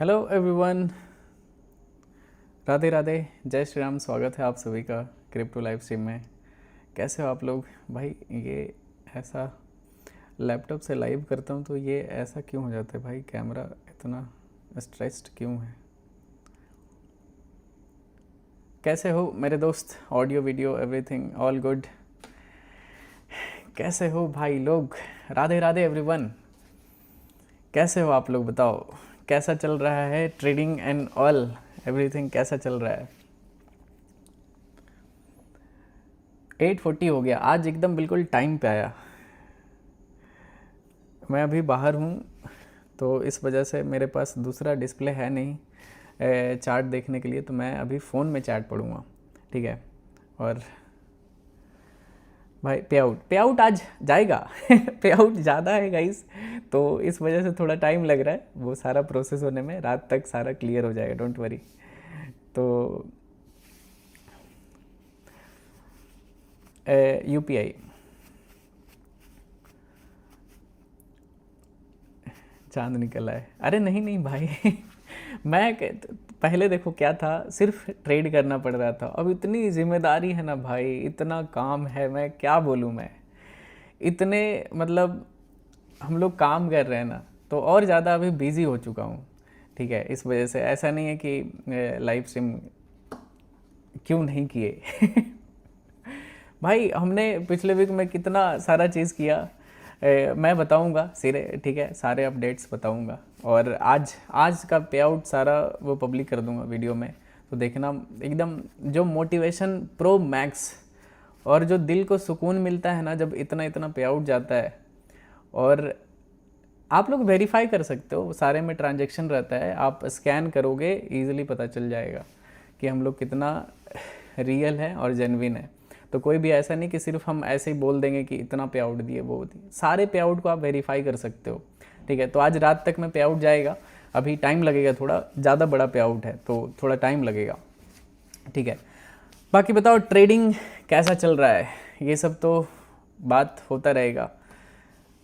Hello everyone, Radhe Radhe, जय श्री राम। स्वागत है आप सभी का क्रिप्टो लाइव स्ट्रीम में। कैसे हो आप लोग भाई? ये ऐसा लैपटॉप से लाइव करता हूँ तो ये ऐसा क्यों हो जाता है भाई? कैमरा इतना स्ट्रेस्ड क्यों है? कैसे हो मेरे दोस्त? Audio video everything all good? कैसे हो भाई लोग? राधे राधे एवरीवन, कैसे हो आप लोग? बताओ कैसा चल रहा है ट्रेडिंग एंड ऑल एवरीथिंग, कैसा चल रहा है? 8:40 हो गया, आज एकदम बिल्कुल टाइम पे आया। मैं अभी बाहर हूँ तो इस वजह से मेरे पास दूसरा डिस्प्ले है नहीं चार्ट देखने के लिए, तो मैं अभी फ़ोन में चैट पढ़ूँगा, ठीक है। और भाई पे आउट आज जाएगा पे आउट ज़्यादा है गाइस, तो इस वजह से थोड़ा टाइम लग रहा है वो सारा प्रोसेस होने में। रात तक सारा क्लियर हो जाएगा, डोंट वरी। तो यूपीआई चांद निकल आए। अरे नहीं नहीं भाई मैं पहले देखो क्या था, सिर्फ ट्रेड करना पड़ रहा था। अब इतनी जिम्मेदारी है ना भाई, इतना काम है, मैं क्या बोलूँ। मैं इतने मतलब हम लोग काम कर रहे हैं ना, तो और ज़्यादा अभी बिज़ी हो चुका हूँ, ठीक है। इस वजह से ऐसा नहीं है कि लाइव स्ट्रीम क्यों नहीं किए भाई हमने पिछले वीक में कितना सारा चीज़ किया, मैं बताऊंगा सिरे, ठीक है, सारे अपडेट्स बताऊंगा। और आज का पे आउट सारा वो पब्लिक कर दूंगा वीडियो में, तो देखना एकदम जो मोटिवेशन प्रो मैक्स, और जो दिल को सुकून मिलता है ना जब इतना इतना पे आउट जाता है। और आप लोग वेरीफाई कर सकते हो, सारे में ट्रांजैक्शन रहता है, आप स्कैन करोगे इजीली पता चल जाएगा कि हम लोग कितना रियल है और जेन्युइन है। तो कोई भी ऐसा नहीं कि सिर्फ हम ऐसे ही बोल देंगे कि इतना पे आउट दिए वो दिए, सारे पे आउट को आप वेरीफाई कर सकते हो, ठीक है। तो आज रात तक में पे आउट जाएगा, अभी टाइम लगेगा, थोड़ा ज़्यादा बड़ा पे आउट है तो थोड़ा टाइम लगेगा, ठीक है। बाकी बताओ ट्रेडिंग कैसा चल रहा है? ये सब तो बात होता रहेगा।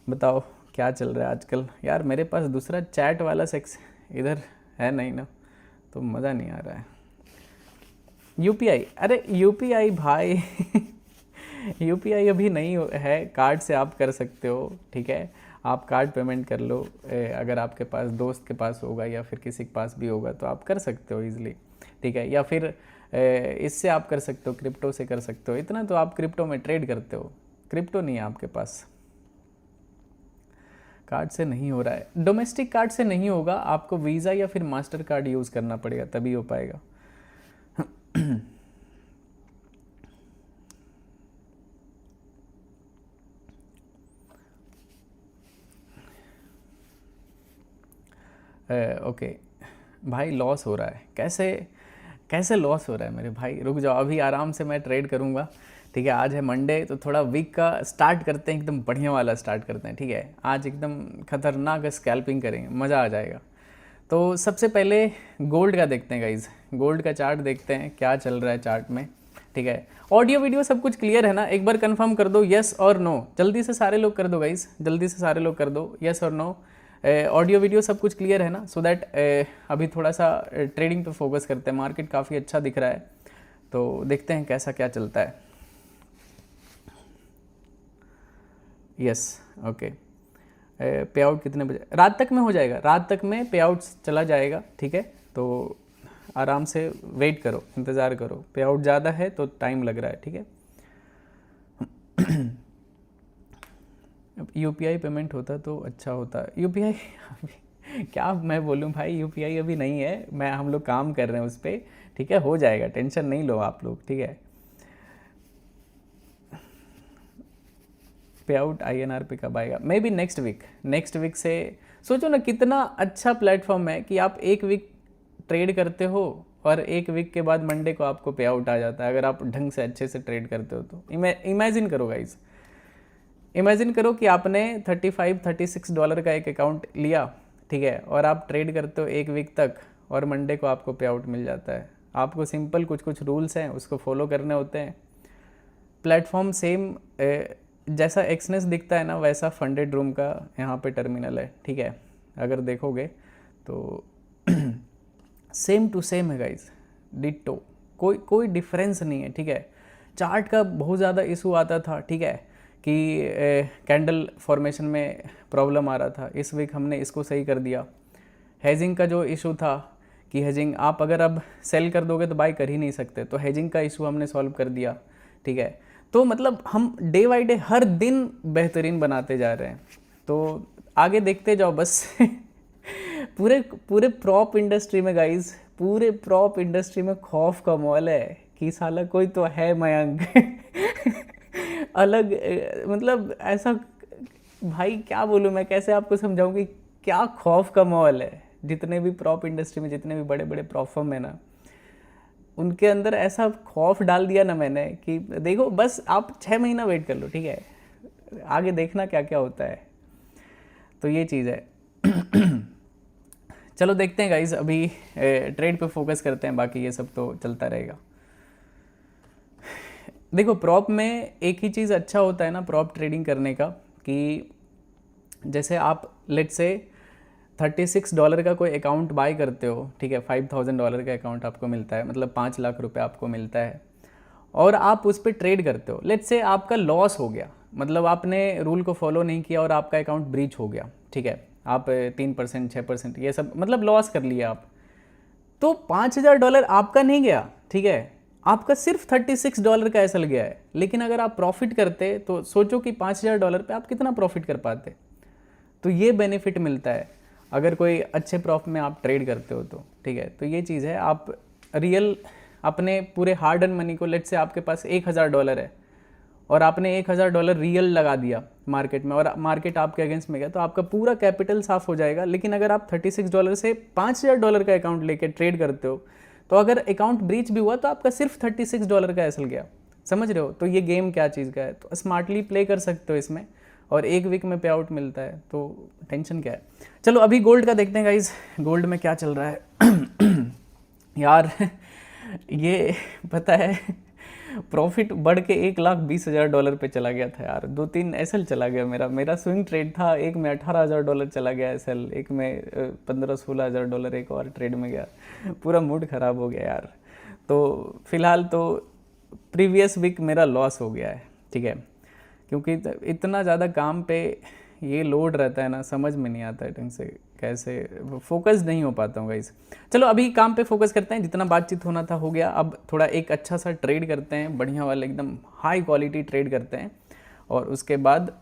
बताओ क्या चल रहा है आजकल? यार मेरे पास दूसरा चैट वाला सेक्स इधर है नहीं ना, तो मज़ा नहीं आ रहा है। यूपीआई, अरे यूपीआई भाई यूपीआई अभी नहीं है, कार्ड से आप कर सकते हो, ठीक है। आप कार्ड पेमेंट कर लो, अगर आपके पास दोस्त के पास होगा या फिर किसी के पास भी होगा तो आप कर सकते हो ईजिली, ठीक है। या फिर इससे आप कर सकते हो, क्रिप्टो से कर सकते हो। इतना तो आप क्रिप्टो में ट्रेड करते हो, क्रिप्टो नहीं है आपके पास। कार्ड से नहीं हो रहा है, डोमेस्टिक कार्ड से नहीं होगा, आपको वीज़ा या फिर मास्टर कार्ड यूज़ करना पड़ेगा तभी हो पाएगा ओके भाई, लॉस हो रहा है कैसे? कैसे लॉस हो रहा है मेरे भाई? रुक जाओ, अभी आराम से मैं ट्रेड करूँगा, ठीक है। आज है मंडे, तो थोड़ा वीक का स्टार्ट करते हैं, एकदम बढ़िया वाला स्टार्ट करते हैं, ठीक है। आज एकदम खतरनाक स्कैल्पिंग करेंगे, मज़ा आ जाएगा। तो सबसे पहले गोल्ड का देखते हैं गाइज, गोल्ड का चार्ट देखते हैं क्या चल रहा है चार्ट में, ठीक है। ऑडियो वीडियो सब कुछ क्लियर है ना? एक बार कंफर्म कर दो यस और नो, जल्दी से सारे लोग कर दो गाइज, जल्दी से सारे लोग कर दो यस और नो। ऑडियो वीडियो सब कुछ क्लियर है ना? सो दैट अभी थोड़ा सा ट्रेडिंग पे फोकस करते हैं। मार्केट काफ़ी अच्छा दिख रहा है, तो देखते हैं कैसा क्या चलता है। Yes, okay. पे आउट कितने बजे? रात तक में हो जाएगा, रात तक में पे आउट चला जाएगा, ठीक है। तो आराम से वेट करो, इंतज़ार करो। पे आउट ज़्यादा है तो टाइम लग रहा है, ठीक है। यूपीआई पेमेंट होता तो अच्छा होता। यूपीआई क्या मैं बोलूँ भाई, यूपीआई अभी नहीं है, हम लोग काम कर रहे हैं उस पर, ठीक है। हो जाएगा, टेंशन नहीं लो आप लोग, ठीक है। पे आउट आईएनआर पे कब आएगा? मे बी नेक्स्ट वीक से। सोचो ना कितना अच्छा प्लेटफॉर्म है कि आप एक वीक ट्रेड करते हो और एक वीक के बाद मंडे को आपको पे आउट आ जाता है, अगर आप ढंग से अच्छे से ट्रेड करते हो तो। इमेजिन करो गाइज, इमेजिन करो कि आपने $35-36 का एक अकाउंट लिया, ठीक है, और आप ट्रेड करते हो एक वीक तक और मंडे को आपको पे आउट मिल जाता है। आपको सिंपल कुछ कुछ रूल्स हैं उसको फॉलो करने होते हैं। प्लेटफॉर्म सेम जैसा एक्सनेस दिखता है ना, वैसा फंडेड रूम का यहाँ पे टर्मिनल है, ठीक है। अगर देखोगे तो सेम टू सेम है गाइज, डिट्टो, कोई कोई डिफरेंस नहीं है, ठीक है। चार्ट का बहुत ज़्यादा इशू आता था, ठीक है, कि कैंडल फॉर्मेशन में प्रॉब्लम आ रहा था, इस वीक हमने इसको सही कर दिया। हेजिंग का जो इशू था कि हेजिंग आप अगर अब सेल कर दोगे तो बाय कर ही नहीं सकते, तो हेजिंग का इशू हमने सॉल्व कर दिया, ठीक है। तो मतलब हम डे बाई डे हर दिन बेहतरीन बनाते जा रहे हैं, तो आगे देखते जाओ बस। पूरे पूरे प्रॉप इंडस्ट्री में गाइज, पूरे प्रॉप इंडस्ट्री में खौफ का माहौल है कि साला कोई तो है मयंक। अलग मतलब ऐसा, भाई क्या बोलूँ मैं, कैसे आपको समझाऊं कि क्या खौफ का माहौल है। जितने भी प्रॉप इंडस्ट्री में जितने भी बड़े बड़े प्रॉप फर्म है ना, उनके अंदर ऐसा खौफ डाल दिया ना मैंने कि देखो बस आप 6 महीना वेट कर लो, ठीक है, आगे देखना क्या क्या होता है। तो ये चीज़ है। चलो देखते हैं गाइज, अभी ट्रेड पे फोकस करते हैं, बाकी ये सब तो चलता रहेगा। देखो प्रॉप में एक ही चीज़ अच्छा होता है ना प्रॉप ट्रेडिंग करने का, कि जैसे आप लेट से $36 का कोई अकाउंट बाय करते हो, ठीक है, $5000 का अकाउंट आपको मिलता है, मतलब 5 लाख रुपए आपको मिलता है, और आप उस पर ट्रेड करते हो। लेट से आपका लॉस हो गया, मतलब आपने रूल को फॉलो नहीं किया और आपका अकाउंट ब्रीच हो गया, ठीक है, आप 3% 6% ये सब मतलब लॉस कर लिया आप, तो $5000 आपका नहीं गया, ठीक है, आपका सिर्फ $36 का एसएल गया है। लेकिन अगर आप प्रॉफिट करते तो सोचो कि $5000 पे आप कितना प्रॉफिट कर पाते। तो ये बेनिफिट मिलता है अगर कोई अच्छे प्रॉफिट में आप ट्रेड करते हो तो, ठीक है। तो ये चीज़ है, आप रियल अपने पूरे हार्ड एंड मनी को, लेट से आपके पास $1000 है और आपने $1000 रियल लगा दिया मार्केट में और मार्केट आपके अगेंस्ट में गया, तो आपका पूरा कैपिटल साफ हो जाएगा। लेकिन अगर आप $36 से $5000 का अकाउंट लेके ट्रेड करते हो, तो अगर अकाउंट ब्रीच भी हुआ तो आपका सिर्फ $36 का एसएल गया। समझ रहे हो? तो ये गेम क्या चीज़ का है, तो स्मार्टली प्ले कर सकते हो इसमें, और एक वीक में पे आउट मिलता है, तो टेंशन क्या है। चलो अभी गोल्ड का देखते हैं गाइज, गोल्ड में क्या चल रहा है। यार ये पता है, प्रॉफिट बढ़ के $1,20,000 पे चला गया था यार, 2-3 एसएल चला गया मेरा स्विंग ट्रेड था, एक में $18,000 चला गया एसएल, एक में $15-16,000 एक और ट्रेड में गया, पूरा मूड ख़राब हो गया यार। तो फिलहाल तो प्रीवियस वीक मेरा लॉस हो गया है, ठीक है, क्योंकि इतना ज़्यादा काम पे ये लोड रहता है ना, समझ में नहीं आता है ढंग से, कैसे फोकस नहीं हो पाता हूँ गाइस। चलो अभी काम पे फोकस करते हैं, जितना बातचीत होना था हो गया। अब थोड़ा एक अच्छा सा ट्रेड करते हैं, बढ़िया वाला एकदम हाई क्वालिटी ट्रेड करते हैं, और उसके बाद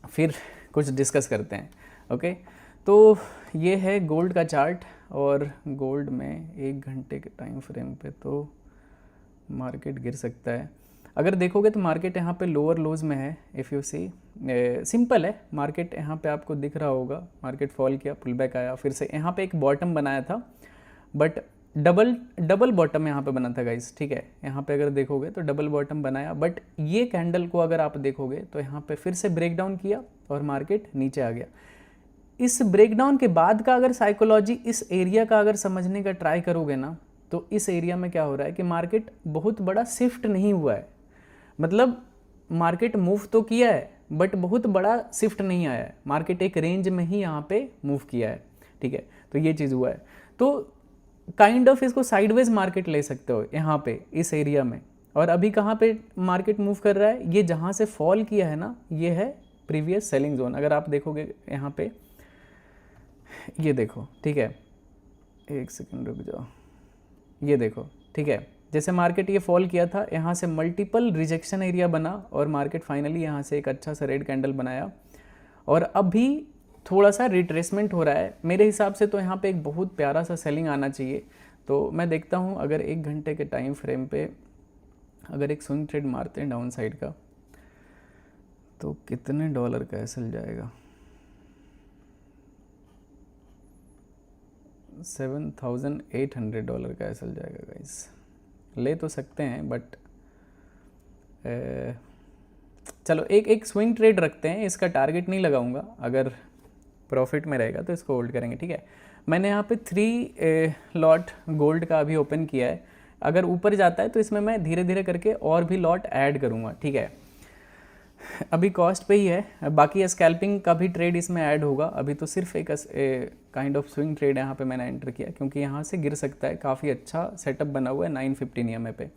फिर कुछ डिस्कस करते हैं। ओके, तो ये है गोल्ड का चार्ट, और गोल्ड में 1 घंटे के टाइम फ्रेम पे तो मार्केट गिर सकता है। अगर देखोगे तो मार्केट यहाँ पे लोअर लोज में है, इफ़ यू सी, सिंपल है मार्केट, यहाँ पे आपको दिख रहा होगा, मार्केट फॉल किया, पुल बैक आया, फिर से यहाँ पे एक बॉटम बनाया था, बट डबल बॉटम यहाँ पे बना था गाइस, ठीक है। यहाँ पे अगर देखोगे तो डबल बॉटम बनाया, बट ये कैंडल को अगर आप देखोगे तो यहाँ पे फिर से ब्रेक डाउन किया और मार्केट नीचे आ गया। इस ब्रेकडाउन के बाद का अगर साइकोलॉजी, इस एरिया का अगर समझने का ट्राई करोगे ना, तो इस एरिया में क्या हो रहा है कि मार्केट बहुत बड़ा शिफ्ट नहीं हुआ है, मतलब मार्केट मूव तो किया है बट बहुत बड़ा शिफ्ट नहीं आया है, मार्केट एक रेंज में ही यहाँ पे मूव किया है, ठीक है। तो ये चीज़ हुआ है, तो काइंड ऑफ इसको साइडवेज मार्केट ले सकते हो यहाँ पे इस एरिया में। और अभी कहाँ पे मार्केट मूव कर रहा है, ये जहाँ से फॉल किया है ना, ये है प्रीवियस सेलिंग जोन। अगर आप देखोगे यहाँ पे, ये देखो, ठीक है, एक सेकंड रुक जाओ, ये देखो, ठीक है, जैसे मार्केट ये फॉल किया था, यहाँ से मल्टीपल रिजेक्शन एरिया बना और मार्केट फाइनली यहाँ से एक अच्छा सा रेड कैंडल बनाया, और अभी थोड़ा सा रिट्रेसमेंट हो रहा है। मेरे हिसाब से तो यहाँ पे एक बहुत प्यारा सा सेलिंग आना चाहिए। तो मैं देखता हूँ अगर 1 घंटे के टाइम फ्रेम पे अगर एक स्विंग ट्रेड मारते हैं डाउन साइड का, तो कितने डॉलर का एसएल जाएगा, $7,800 का एसएल जाएगा गाइस। ले तो सकते हैं बट चलो एक स्विंग ट्रेड रखते हैं, इसका टारगेट नहीं लगाऊंगा, अगर प्रॉफिट में रहेगा तो इसको होल्ड करेंगे, ठीक है। मैंने यहाँ पे 3 लॉट गोल्ड का अभी ओपन किया है, अगर ऊपर जाता है तो इसमें मैं धीरे धीरे करके और भी लॉट ऐड करूँगा, ठीक है। अभी कॉस्ट पे ही है, बाकी स्कैल्पिंग का भी ट्रेड इसमें ऐड होगा। अभी तो सिर्फ एक काइंड ऑफ स्विंग ट्रेड यहाँ पे मैंने एंटर किया, क्योंकि यहाँ से गिर सकता है। काफ़ी अच्छा सेटअप बना हुआ है 915 EMA पे,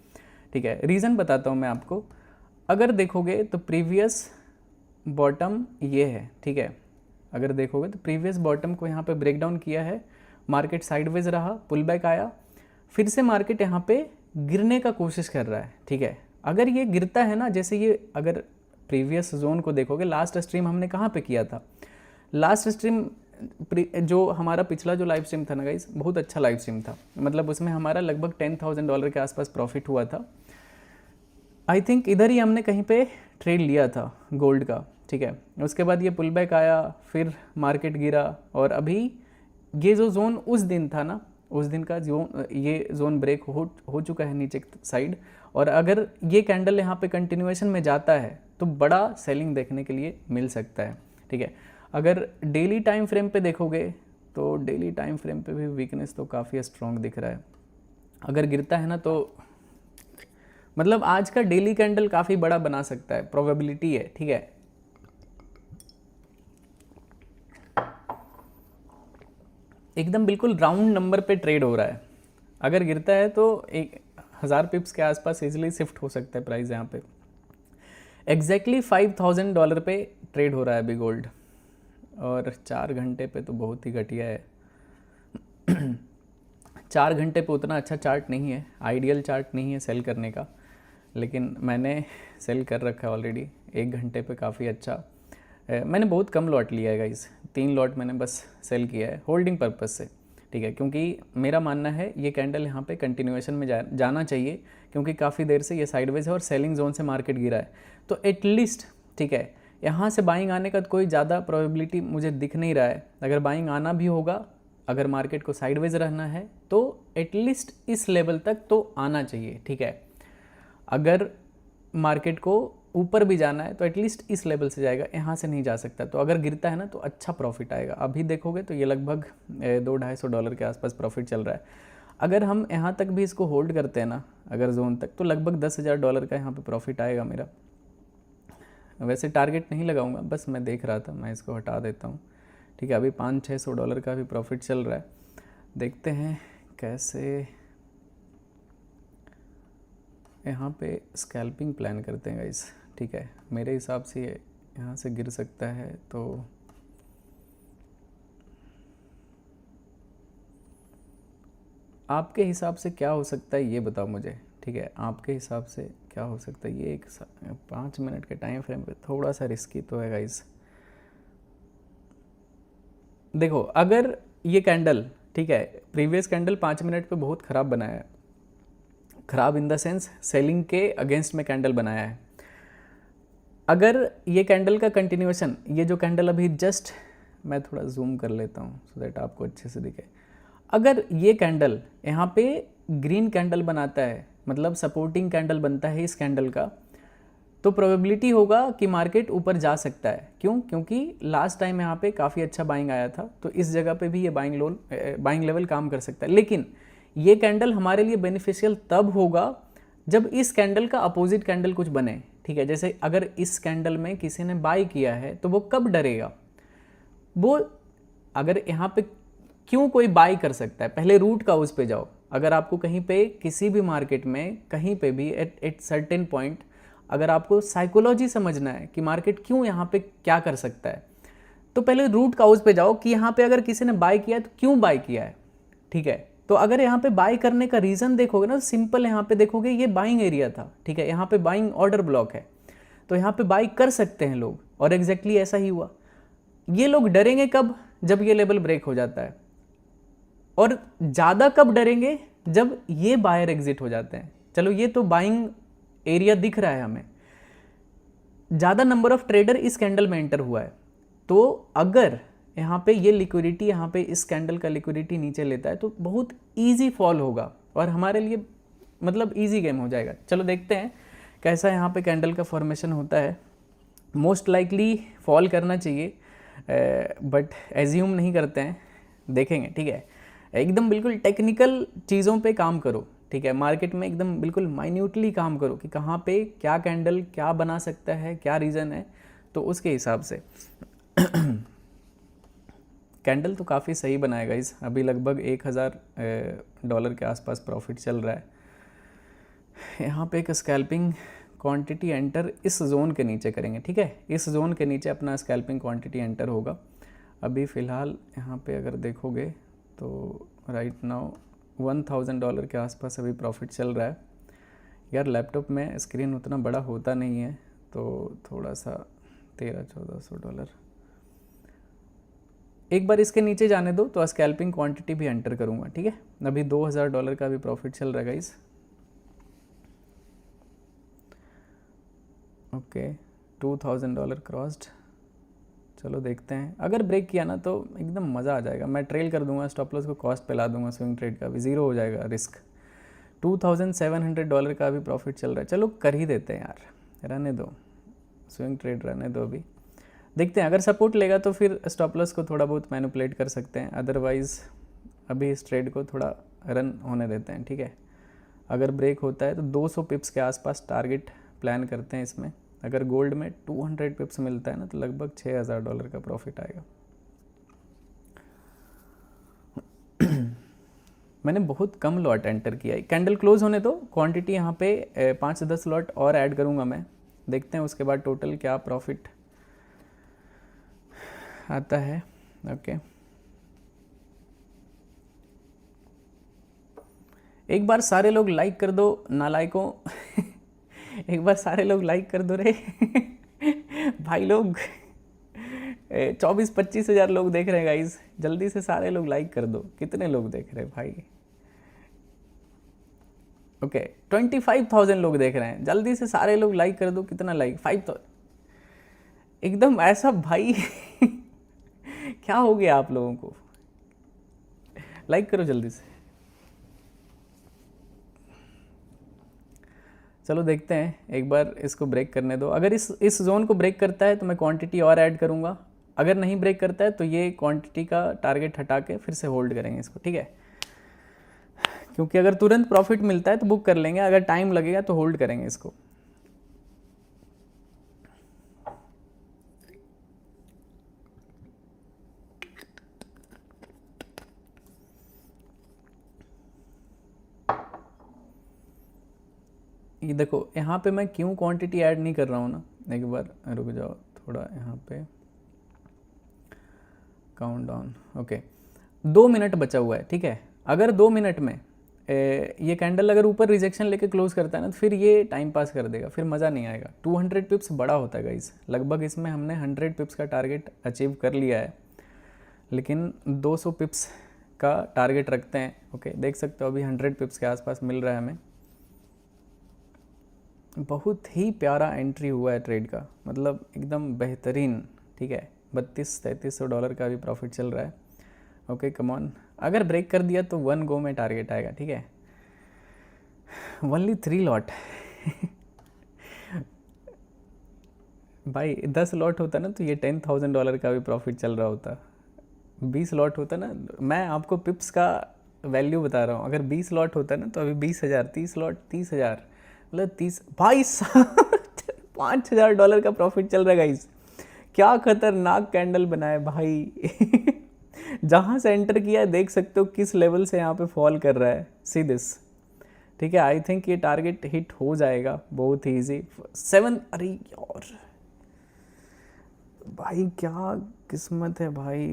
ठीक है। रीज़न बताता हूँ मैं आपको। अगर देखोगे तो प्रीवियस बॉटम ये है, ठीक है। अगर देखोगे तो प्रीवियस बॉटम को यहाँ पे ब्रेक डाउन किया है, मार्केट साइडवेज रहा, पुल बैक आया, फिर से मार्केट यहाँ पे गिरने का कोशिश कर रहा है, ठीक है। अगर ये गिरता है ना, जैसे ये अगर प्रीवियस जोन को देखोगे, लास्ट स्ट्रीम हमने कहाँ पे किया था, लास्ट स्ट्रीम जो हमारा पिछला जो लाइव स्ट्रीम था ना गाइस, बहुत अच्छा लाइव स्ट्रीम था। मतलब उसमें हमारा लगभग $10,000 के आसपास प्रॉफिट हुआ था। आई थिंक इधर ही हमने कहीं पे ट्रेड लिया था गोल्ड का, ठीक है। उसके बाद ये पुल बैक आया, फिर मार्केट गिरा, और अभी ये जो जोन उस दिन था ना, उस दिन का जोन, ये जोन ब्रेक हो चुका है नीचे साइड। और अगर ये कैंडल यहाँ पे कंटिन्यूएशन में जाता है तो बड़ा सेलिंग देखने के लिए मिल सकता है, ठीक है। अगर डेली टाइम फ्रेम पे देखोगे तो डेली टाइम फ्रेम पे भी वीकनेस तो काफ़ी स्ट्रॉन्ग दिख रहा है। अगर गिरता है ना तो मतलब आज का डेली कैंडल काफ़ी बड़ा बना सकता है, प्रोबेबिलिटी है, ठीक है। एकदम बिल्कुल राउंड नंबर पे ट्रेड हो रहा है। अगर गिरता है तो 1000 पिप्स के आसपास इजीली शिफ्ट हो सकता है प्राइस यहाँ पे। एग्जैक्टली $5,000 पे ट्रेड हो रहा है अभी गोल्ड, और 4 घंटे पे तो बहुत ही घटिया है। 4 घंटे पे उतना अच्छा चार्ट नहीं है, आइडियल चार्ट नहीं है सेल करने का, लेकिन मैंने सेल कर रखा है ऑलरेडी। 1 घंटे पे काफ़ी अच्छा। मैंने बहुत कम लॉट लिया है गाइस, 3 लॉट मैंने बस सेल किया है होल्डिंग पर्पस से, ठीक है। क्योंकि मेरा मानना है ये कैंडल यहाँ पे कंटिन्यूएशन में जाना चाहिए, क्योंकि काफ़ी देर से ये साइडवेज है और सेलिंग जोन से मार्केट गिरा है। तो एटलीस्ट, ठीक है, यहाँ से बाइंग आने का कोई ज़्यादा प्रोबेबिलिटी मुझे दिख नहीं रहा है। अगर बाइंग आना भी होगा, अगर मार्केट को साइडवेज रहना है तो एटलीस्ट इस लेवल तक तो आना चाहिए, ठीक है। अगर मार्केट को ऊपर भी जाना है तो एटलीस्ट इस लेवल से जाएगा, यहाँ से नहीं जा सकता। तो अगर गिरता है ना तो अच्छा प्रॉफिट आएगा। अभी देखोगे तो ये लगभग $200-250 के आसपास प्रॉफिट चल रहा है। अगर हम यहाँ तक भी इसको होल्ड करते हैं ना, अगर जोन तक, तो लगभग $10,000 का यहाँ पे प्रॉफिट आएगा मेरा। वैसे टारगेट नहीं लगाऊंगा, बस मैं देख रहा था, मैं इसको हटा देता हूँ, ठीक है। अभी $500-600 का भी प्रॉफिट चल रहा है। देखते हैं कैसे यहाँ पे स्कैल्पिंग प्लान करते हैं गाइस, ठीक है। मेरे हिसाब से ये यहाँ से गिर सकता है, तो आपके हिसाब से क्या हो सकता है ये बताओ मुझे, ठीक है। आपके हिसाब से क्या हो सकता है ये? 5 मिनट के टाइम फ्रेम पे थोड़ा सा रिस्की तो है गाइस। देखो, अगर ये कैंडल, ठीक है, प्रीवियस कैंडल 5 मिनट पे बहुत ख़राब बनाया है, ख़राब इन द सेंस सेलिंग के अगेंस्ट में कैंडल बनाया है। अगर ये कैंडल का कंटिन्यूएशन, ये जो कैंडल अभी जस्ट, मैं थोड़ा जूम कर लेता हूँ सो दैट आपको अच्छे से दिखे। अगर ये कैंडल यहाँ पे ग्रीन कैंडल बनाता है, मतलब सपोर्टिंग कैंडल बनता है इस कैंडल का, तो प्रोबेबिलिटी होगा कि मार्केट ऊपर जा सकता है। क्यों? क्योंकि लास्ट टाइम यहाँ पे काफ़ी अच्छा बाइंग आया था, तो इस जगह पे भी ये बाइंग लेवल काम कर सकता है। लेकिन ये कैंडल हमारे लिए बेनिफिशियल तब होगा जब इस कैंडल का अपोजिट कैंडल कुछ बने, ठीक है। जैसे अगर इस कैंडल में किसी ने बाई किया है तो वो कब डरेगा? वो अगर यहाँ पे क्यों कोई बाई कर सकता है, पहले रूट का उस पे जाओ। अगर आपको कहीं पे किसी भी मार्केट में कहीं पे भी एट सर्टेन पॉइंट, अगर आपको साइकोलॉजी समझना है कि मार्केट क्यों यहाँ पे क्या कर सकता है, तो पहले रूट काउज पे जाओ कि यहाँ पे अगर किसी ने बाय किया है तो क्यों बाय किया है, ठीक है। तो अगर यहाँ पे बाय करने का रीज़न देखोगे ना, सिंपल यहाँ पे देखोगे ये बाइंग एरिया था, ठीक है। यहाँ पे बाइंग ऑर्डर ब्लॉक है, तो यहाँ पे बाय कर सकते हैं लोग, और एग्जैक्टली ऐसा ही हुआ। ये लोग डरेंगे कब? जब ये लेवल ब्रेक हो जाता है। और ज़्यादा कब डरेंगे? जब ये बायर एग्जिट हो जाते हैं। चलो, ये तो बाइंग एरिया दिख रहा है हमें, ज़्यादा नंबर ऑफ ट्रेडर इस कैंडल में एंटर हुआ है, तो अगर यहाँ पे ये लिक्विडिटी, यहाँ पे इस कैंडल का लिक्विडिटी नीचे लेता है तो बहुत इजी फॉल होगा और हमारे लिए मतलब इजी गेम हो जाएगा। चलो देखते हैं कैसा यहाँ पे कैंडल का फॉर्मेशन होता है। मोस्ट लाइकली फॉल करना चाहिए, बट एज्यूम नहीं करते हैं, देखेंगे, ठीक है। एकदम बिल्कुल टेक्निकल चीज़ों पे काम करो, ठीक है, मार्केट में एकदम बिल्कुल माइन्यूटली काम करो कि कहाँ पे क्या कैंडल क्या बना सकता है, क्या रीज़न है, तो उसके हिसाब से कैंडल तो काफ़ी सही बनाएगा इस, अभी लगभग $1000 के आसपास प्रॉफिट चल रहा है। यहाँ पे एक स्कैल्पिंग क्वांटिटी एंटर इस जोन के नीचे करेंगे, ठीक है, इस जोन के नीचे अपना स्कैल्पिंग क्वांटिटी एंटर होगा। अभी फ़िलहाल यहाँ पे अगर देखोगे तो राइट नाउ $1000 के आसपास अभी प्रॉफिट चल रहा है। यार लैपटॉप में स्क्रीन उतना बड़ा होता नहीं है, तो थोड़ा सा $1300-1400 एक बार इसके नीचे जाने दो तो स्कैल्पिंग क्वांटिटी भी एंटर करूँगा, ठीक है। अभी $2000 का भी प्रॉफिट चल रहा है गाइस। Okay, $2000 crossed. चलो देखते हैं, अगर ब्रेक किया ना तो एकदम मज़ा आ जाएगा। मैं ट्रेल कर दूंगा, स्टॉप लॉस को कॉस्ट पे ला दूंगा, स्विंग ट्रेड का भी ज़ीरो हो जाएगा रिस्क। $2700 का भी प्रॉफिट चल रहा है। चलो कर ही देते हैं यार, रहने दो, स्विंग ट्रेड रहने दो। अभी देखते हैं, अगर सपोर्ट लेगा तो फिर स्टॉप लॉस को थोड़ा बहुत मैनिपुलेट कर सकते हैं, अदरवाइज़ अभी इस ट्रेड को थोड़ा रन होने देते हैं, ठीक है। अगर ब्रेक होता है तो 200 पिप्स के आसपास टारगेट प्लान करते हैं इसमें। अगर गोल्ड में 200 पिप्स मिलता है ना तो लगभग $6000 का प्रॉफिट आएगा। मैंने बहुत कम लॉट एंटर किया है, कैंडल क्लोज होने दो, क्वांटिटी यहाँ पे 5 से 10 लॉट और ऐड करूँगा मैं, देखते हैं उसके बाद टोटल क्या प्रॉफिट आता है। ओके, एक बार सारे लोग लाइक कर दो नालायकों एक बार सारे लोग लाइक कर दो रे भाई लोग 24-25 हज़ार लोग देख रहे हैं गाइस, जल्दी से सारे लोग लाइक कर दो। कितने लोग देख रहे हैं भाई? ओके 25,000 लोग देख रहे हैं, जल्दी से सारे लोग लाइक कर दो। कितना लाइक? 5,000 एकदम ऐसा भाई क्या हो गया आप लोगों को? लाइक करो जल्दी से। चलो देखते हैं, एक बार इसको ब्रेक करने दो। अगर इस जोन को ब्रेक करता है तो मैं क्वांटिटी और ऐड करूँगा, अगर नहीं ब्रेक करता है तो ये क्वांटिटी का टारगेट हटा के फिर से होल्ड करेंगे इसको, ठीक है। क्योंकि अगर तुरंत प्रॉफिट मिलता है तो बुक कर लेंगे, अगर टाइम लगेगा तो होल्ड करेंगे इसको। ये देखो यहाँ पे मैं क्यों क्वांटिटी ऐड नहीं कर रहा हूँ ना, एक बार रुक जाओ थोड़ा, यहाँ पे काउंट डाउन। ओके 2 मिनट बचा हुआ है, ठीक है। अगर 2 मिनट में ये कैंडल अगर ऊपर रिजेक्शन लेके क्लोज करता है ना तो फिर ये टाइम पास कर देगा, फिर मज़ा नहीं आएगा। 200 पिप्स बड़ा होता है गाइस, लगभग इसमें हमने 100 पिप्स का टारगेट अचीव कर लिया है, लेकिन 200 पिप्स का टारगेट रखते हैं। ओके देख सकते हो अभी 100 पिप्स के आसपास मिल रहा है हमें। बहुत ही प्यारा एंट्री हुआ है ट्रेड का, मतलब एकदम बेहतरीन, ठीक है। $3200-3300 का भी प्रॉफिट चल रहा है। ओके कम ऑन, अगर ब्रेक कर दिया तो 1 गो में टारगेट आएगा, ठीक है। ओनली 3 लॉट भाई 10 लॉट होता ना तो ये $10,000 का भी प्रॉफिट चल रहा होता। 20 लॉट होता ना, मैं आपको पिप्स का वैल्यू बता रहा हूँ, अगर 20 लॉट होता ना तो अभी 20,000, 30 लॉट 30,000, मतलब 30 भाई $5,000 का प्रॉफिट चल रहा है गाइस। क्या खतरनाक कैंडल बनाए भाई जहाँ से एंटर किया देख सकते हो किस लेवल से यहाँ पे फॉल कर रहा है, सी दिस, ठीक है। आई थिंक ये टारगेट हिट हो जाएगा बहुत ही ईजी। 7, अरे यार भाई क्या किस्मत है भाई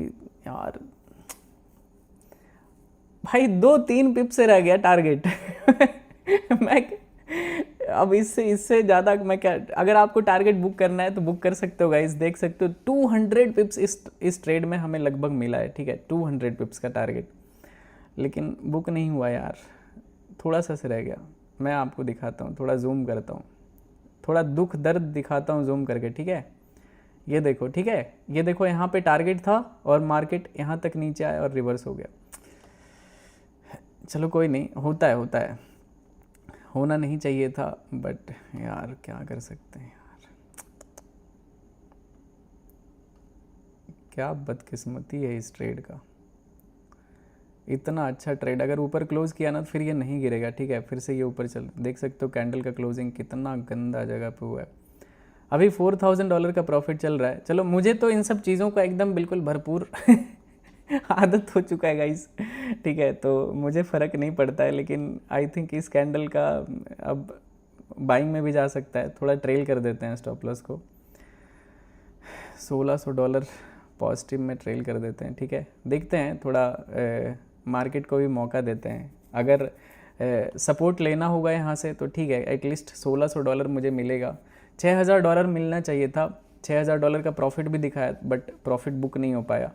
यार, भाई 2-3 पिप से रह गया टारगेट मैं अब इससे ज़्यादा मैं क्या, अगर आपको टारगेट बुक करना है तो बुक कर सकते हो गाइस। देख सकते हो 200 पिप्स इस ट्रेड में हमें लगभग मिला है, ठीक है, 200 पिप्स का टारगेट, लेकिन बुक नहीं हुआ यार, थोड़ा सा से रह गया। मैं आपको दिखाता हूँ, थोड़ा जूम करता हूँ, थोड़ा दुख दर्द दिखाता हूँ जूम करके, ठीक है। ये देखो, ठीक है, ये देखो यहाँ पे टारगेट था और मार्केट यहाँ तक नीचे आया और रिवर्स हो गया। चलो कोई नहीं, होता है, होना नहीं चाहिए था, बट यार क्या कर सकते हैं यार, क्या बदकिस्मती है इस ट्रेड का। इतना अच्छा ट्रेड, अगर ऊपर क्लोज किया ना तो फिर ये नहीं गिरेगा, ठीक है, फिर से ये ऊपर चल, देख सकते हो कैंडल का क्लोजिंग कितना गंदा जगह पे हुआ है। अभी $4,000 का प्रॉफिट चल रहा है। चलो मुझे तो इन सब चीज़ों का एकदम बिल्कुल भरपूर आदत हो चुका है गाइस, ठीक है, तो मुझे फ़र्क नहीं पड़ता है, लेकिन आई थिंक इस कैंडल का अब बाइंग में भी जा सकता है। थोड़ा ट्रेल कर देते हैं स्टॉप लॉस को, $1,600 पॉजिटिव में ट्रेल कर देते हैं, ठीक है, देखते हैं, थोड़ा मार्केट को भी मौका देते हैं। अगर सपोर्ट लेना होगा यहाँ से तो ठीक है, एटलीस्ट $1,600 मुझे मिलेगा। $6,000 मिलना चाहिए था, $6,000 का प्रॉफिट भी दिखाया, बट प्रॉफिट बुक नहीं हो पाया।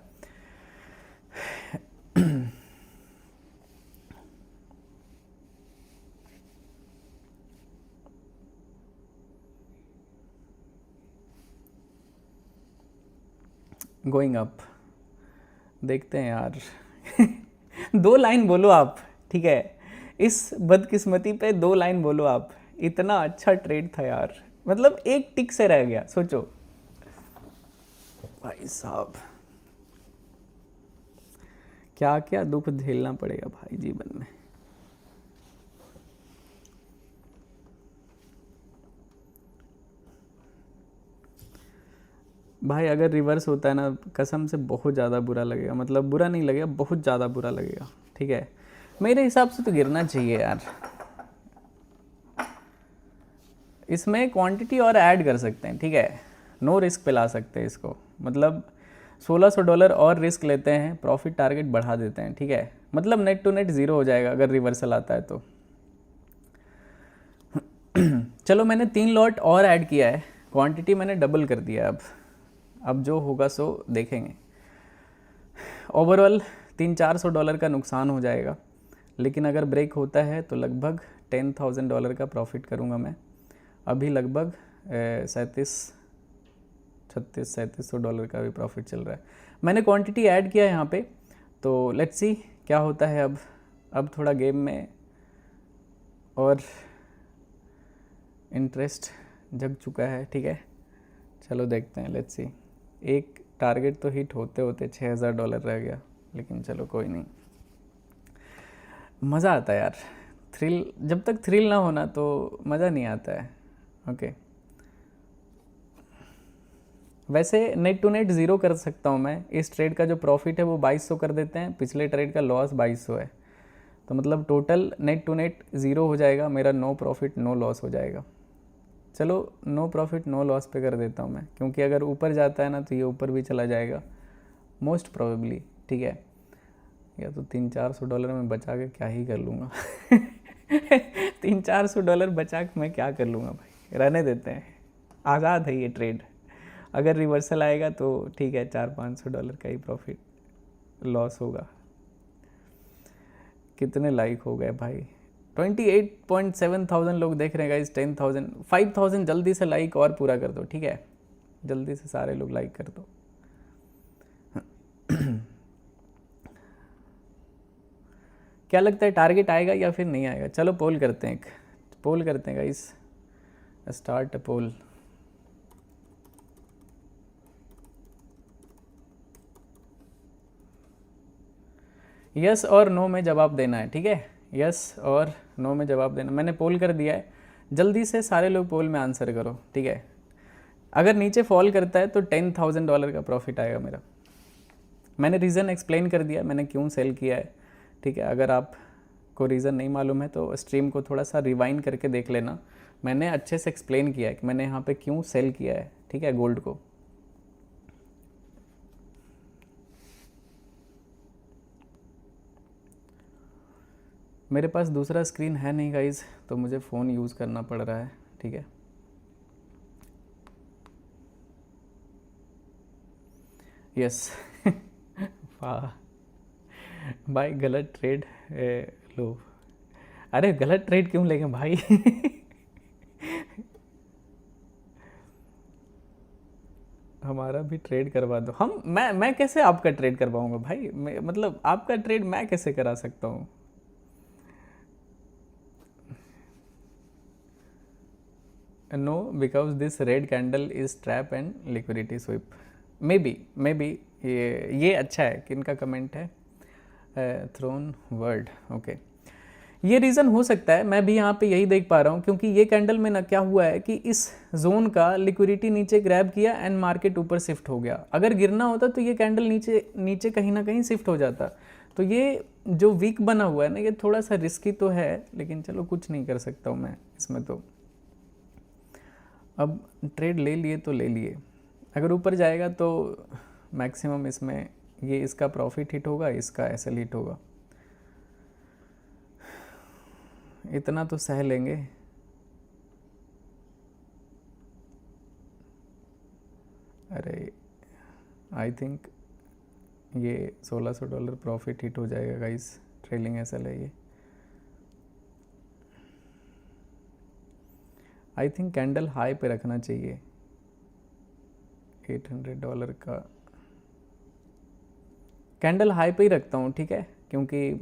गोइंग अप, देखते हैं यार। 2 लाइन बोलो आप, ठीक है, इस बदकिस्मती पे 2 लाइन बोलो आप। इतना अच्छा ट्रेड था यार, मतलब एक टिक से रह गया, सोचो भाई साहब, क्या क्या दुख झेलना पड़ेगा भाई जीवन में। भाई अगर रिवर्स होता है ना, कसम से बहुत ज़्यादा बुरा लगेगा, मतलब बुरा नहीं लगेगा, बहुत ज़्यादा बुरा लगेगा, ठीक है। मेरे हिसाब से तो गिरना चाहिए यार। इसमें क्वांटिटी और ऐड कर सकते हैं, ठीक है, नो रिस्क पे ला सकते हैं इसको, मतलब $1,600 और रिस्क लेते हैं, प्रॉफिट टारगेट बढ़ा देते हैं, ठीक है, मतलब नेट टू नेट ज़ीरो हो जाएगा अगर रिवर्सल आता है तो। चलो मैंने 3 लॉट और ऐड किया है, क्वांटिटी मैंने डबल कर दिया है। अब जो होगा सो देखेंगे। ओवरऑल $300-400 का नुकसान हो जाएगा, लेकिन अगर ब्रेक होता है तो लगभग $10,000 का प्रॉफिट करूँगा मैं। अभी लगभग $3700 का भी प्रॉफिट चल रहा है। मैंने क्वांटिटी ऐड किया है यहाँ पे, तो लेट्स सी क्या होता है। अब थोड़ा गेम में और इंटरेस्ट जग चुका है, ठीक है, चलो देखते हैं, लेट्स सी। एक टारगेट तो हिट होते होते $6,000 रह गया, लेकिन चलो कोई नहीं, मज़ा आता है यार। थ्रिल, जब तक थ्रिल ना होना तो मज़ा नहीं आता है। ओके, वैसे नेट टू नेट ज़ीरो कर सकता हूँ मैं। इस ट्रेड का जो प्रॉफिट है वो 2200 कर देते हैं, पिछले ट्रेड का लॉस 2200 है, तो मतलब total net to net zero हो जाएगा मेरा, नो प्रॉफिट नो लॉस हो जाएगा। चलो नो प्रॉफिट नो लॉस पे कर देता हूँ मैं, क्योंकि अगर ऊपर जाता है ना तो ये ऊपर भी चला जाएगा मोस्ट प्रोबेबली, ठीक है। या तो $300-400 में बचा के क्या ही कर लूँगा। $300-400 बचा के मैं क्या कर लूँगा भाई, रहने देते हैं, आज़ाद है ये ट्रेड। अगर रिवर्सल आएगा तो ठीक है, $400-500 का ही प्रॉफिट लॉस होगा। कितने लाइक हो गए भाई, 28.7 लोग देख रहे हैं गाइस, 10,000 5,000 जल्दी से लाइक और पूरा कर दो, ठीक है, जल्दी से सारे लोग लाइक कर दो। क्या लगता है टारगेट आएगा या फिर नहीं आएगा? चलो पोल करते हैं, एक पोल करते हैं गाइस, स्टार्ट पोल। यस और नो में जवाब देना है, ठीक है, यस और नो में जवाब देना। मैंने पोल कर दिया है, जल्दी से सारे लोग पोल में आंसर करो, ठीक है। अगर नीचे फॉल करता है तो $10,000 का प्रॉफिट आएगा मेरा। मैंने रीज़न एक्सप्लेन कर दिया मैंने क्यों सेल किया है, ठीक है। अगर आप को रीज़न नहीं मालूम है तो स्ट्रीम को थोड़ा सा रिवाइंड करके देख लेना, मैंने अच्छे से एक्सप्लेन किया है कि मैंने यहाँ पे क्यों सेल किया है, ठीक है, गोल्ड को। मेरे पास दूसरा स्क्रीन है नहीं गाइज, तो मुझे फ़ोन यूज़ करना पड़ रहा है, ठीक है। यस वाह भाई, गलत ट्रेड लो। अरे गलत ट्रेड क्यों लेंगे भाई? हमारा भी ट्रेड करवा दो। मैं कैसे आपका ट्रेड करवाऊंगा भाई? मतलब आपका ट्रेड मैं कैसे करा सकता हूँ? No, because this red candle is trap and liquidity sweep. Maybe ये अच्छा है, किन का कमेंट है? Throne world, okay. ये रीज़न हो सकता है, मैं भी यहाँ पे यही देख पा रहा हूँ, क्योंकि ये कैंडल में ना क्या हुआ है कि इस जोन का लिक्विडिटी नीचे ग्रैब किया एंड मार्केट ऊपर शिफ्ट हो गया। अगर गिरना होता तो ये कैंडल नीचे नीचे कहीं ना कहीं शिफ्ट हो जाता। तो ये जो वीक बना हुआ है ना, ये थोड़ा सा रिस्की तो है, लेकिन चलो कुछ नहीं कर सकता हूँ मैं इसमें। तो अब ट्रेड ले लिए तो ले लिए, अगर ऊपर जाएगा तो मैक्सिमम इसमें ये इसका प्रॉफिट हिट होगा, इसका एसएल हिट होगा, इतना तो सह लेंगे। अरे आई थिंक ये $1600 प्रॉफिट हिट हो जाएगा गाइस, ट्रेलिंग एसएल है ये। आई थिंक कैंडल हाई पे रखना चाहिए $800 का, कैंडल हाई पे ही रखता हूँ, ठीक है, क्योंकि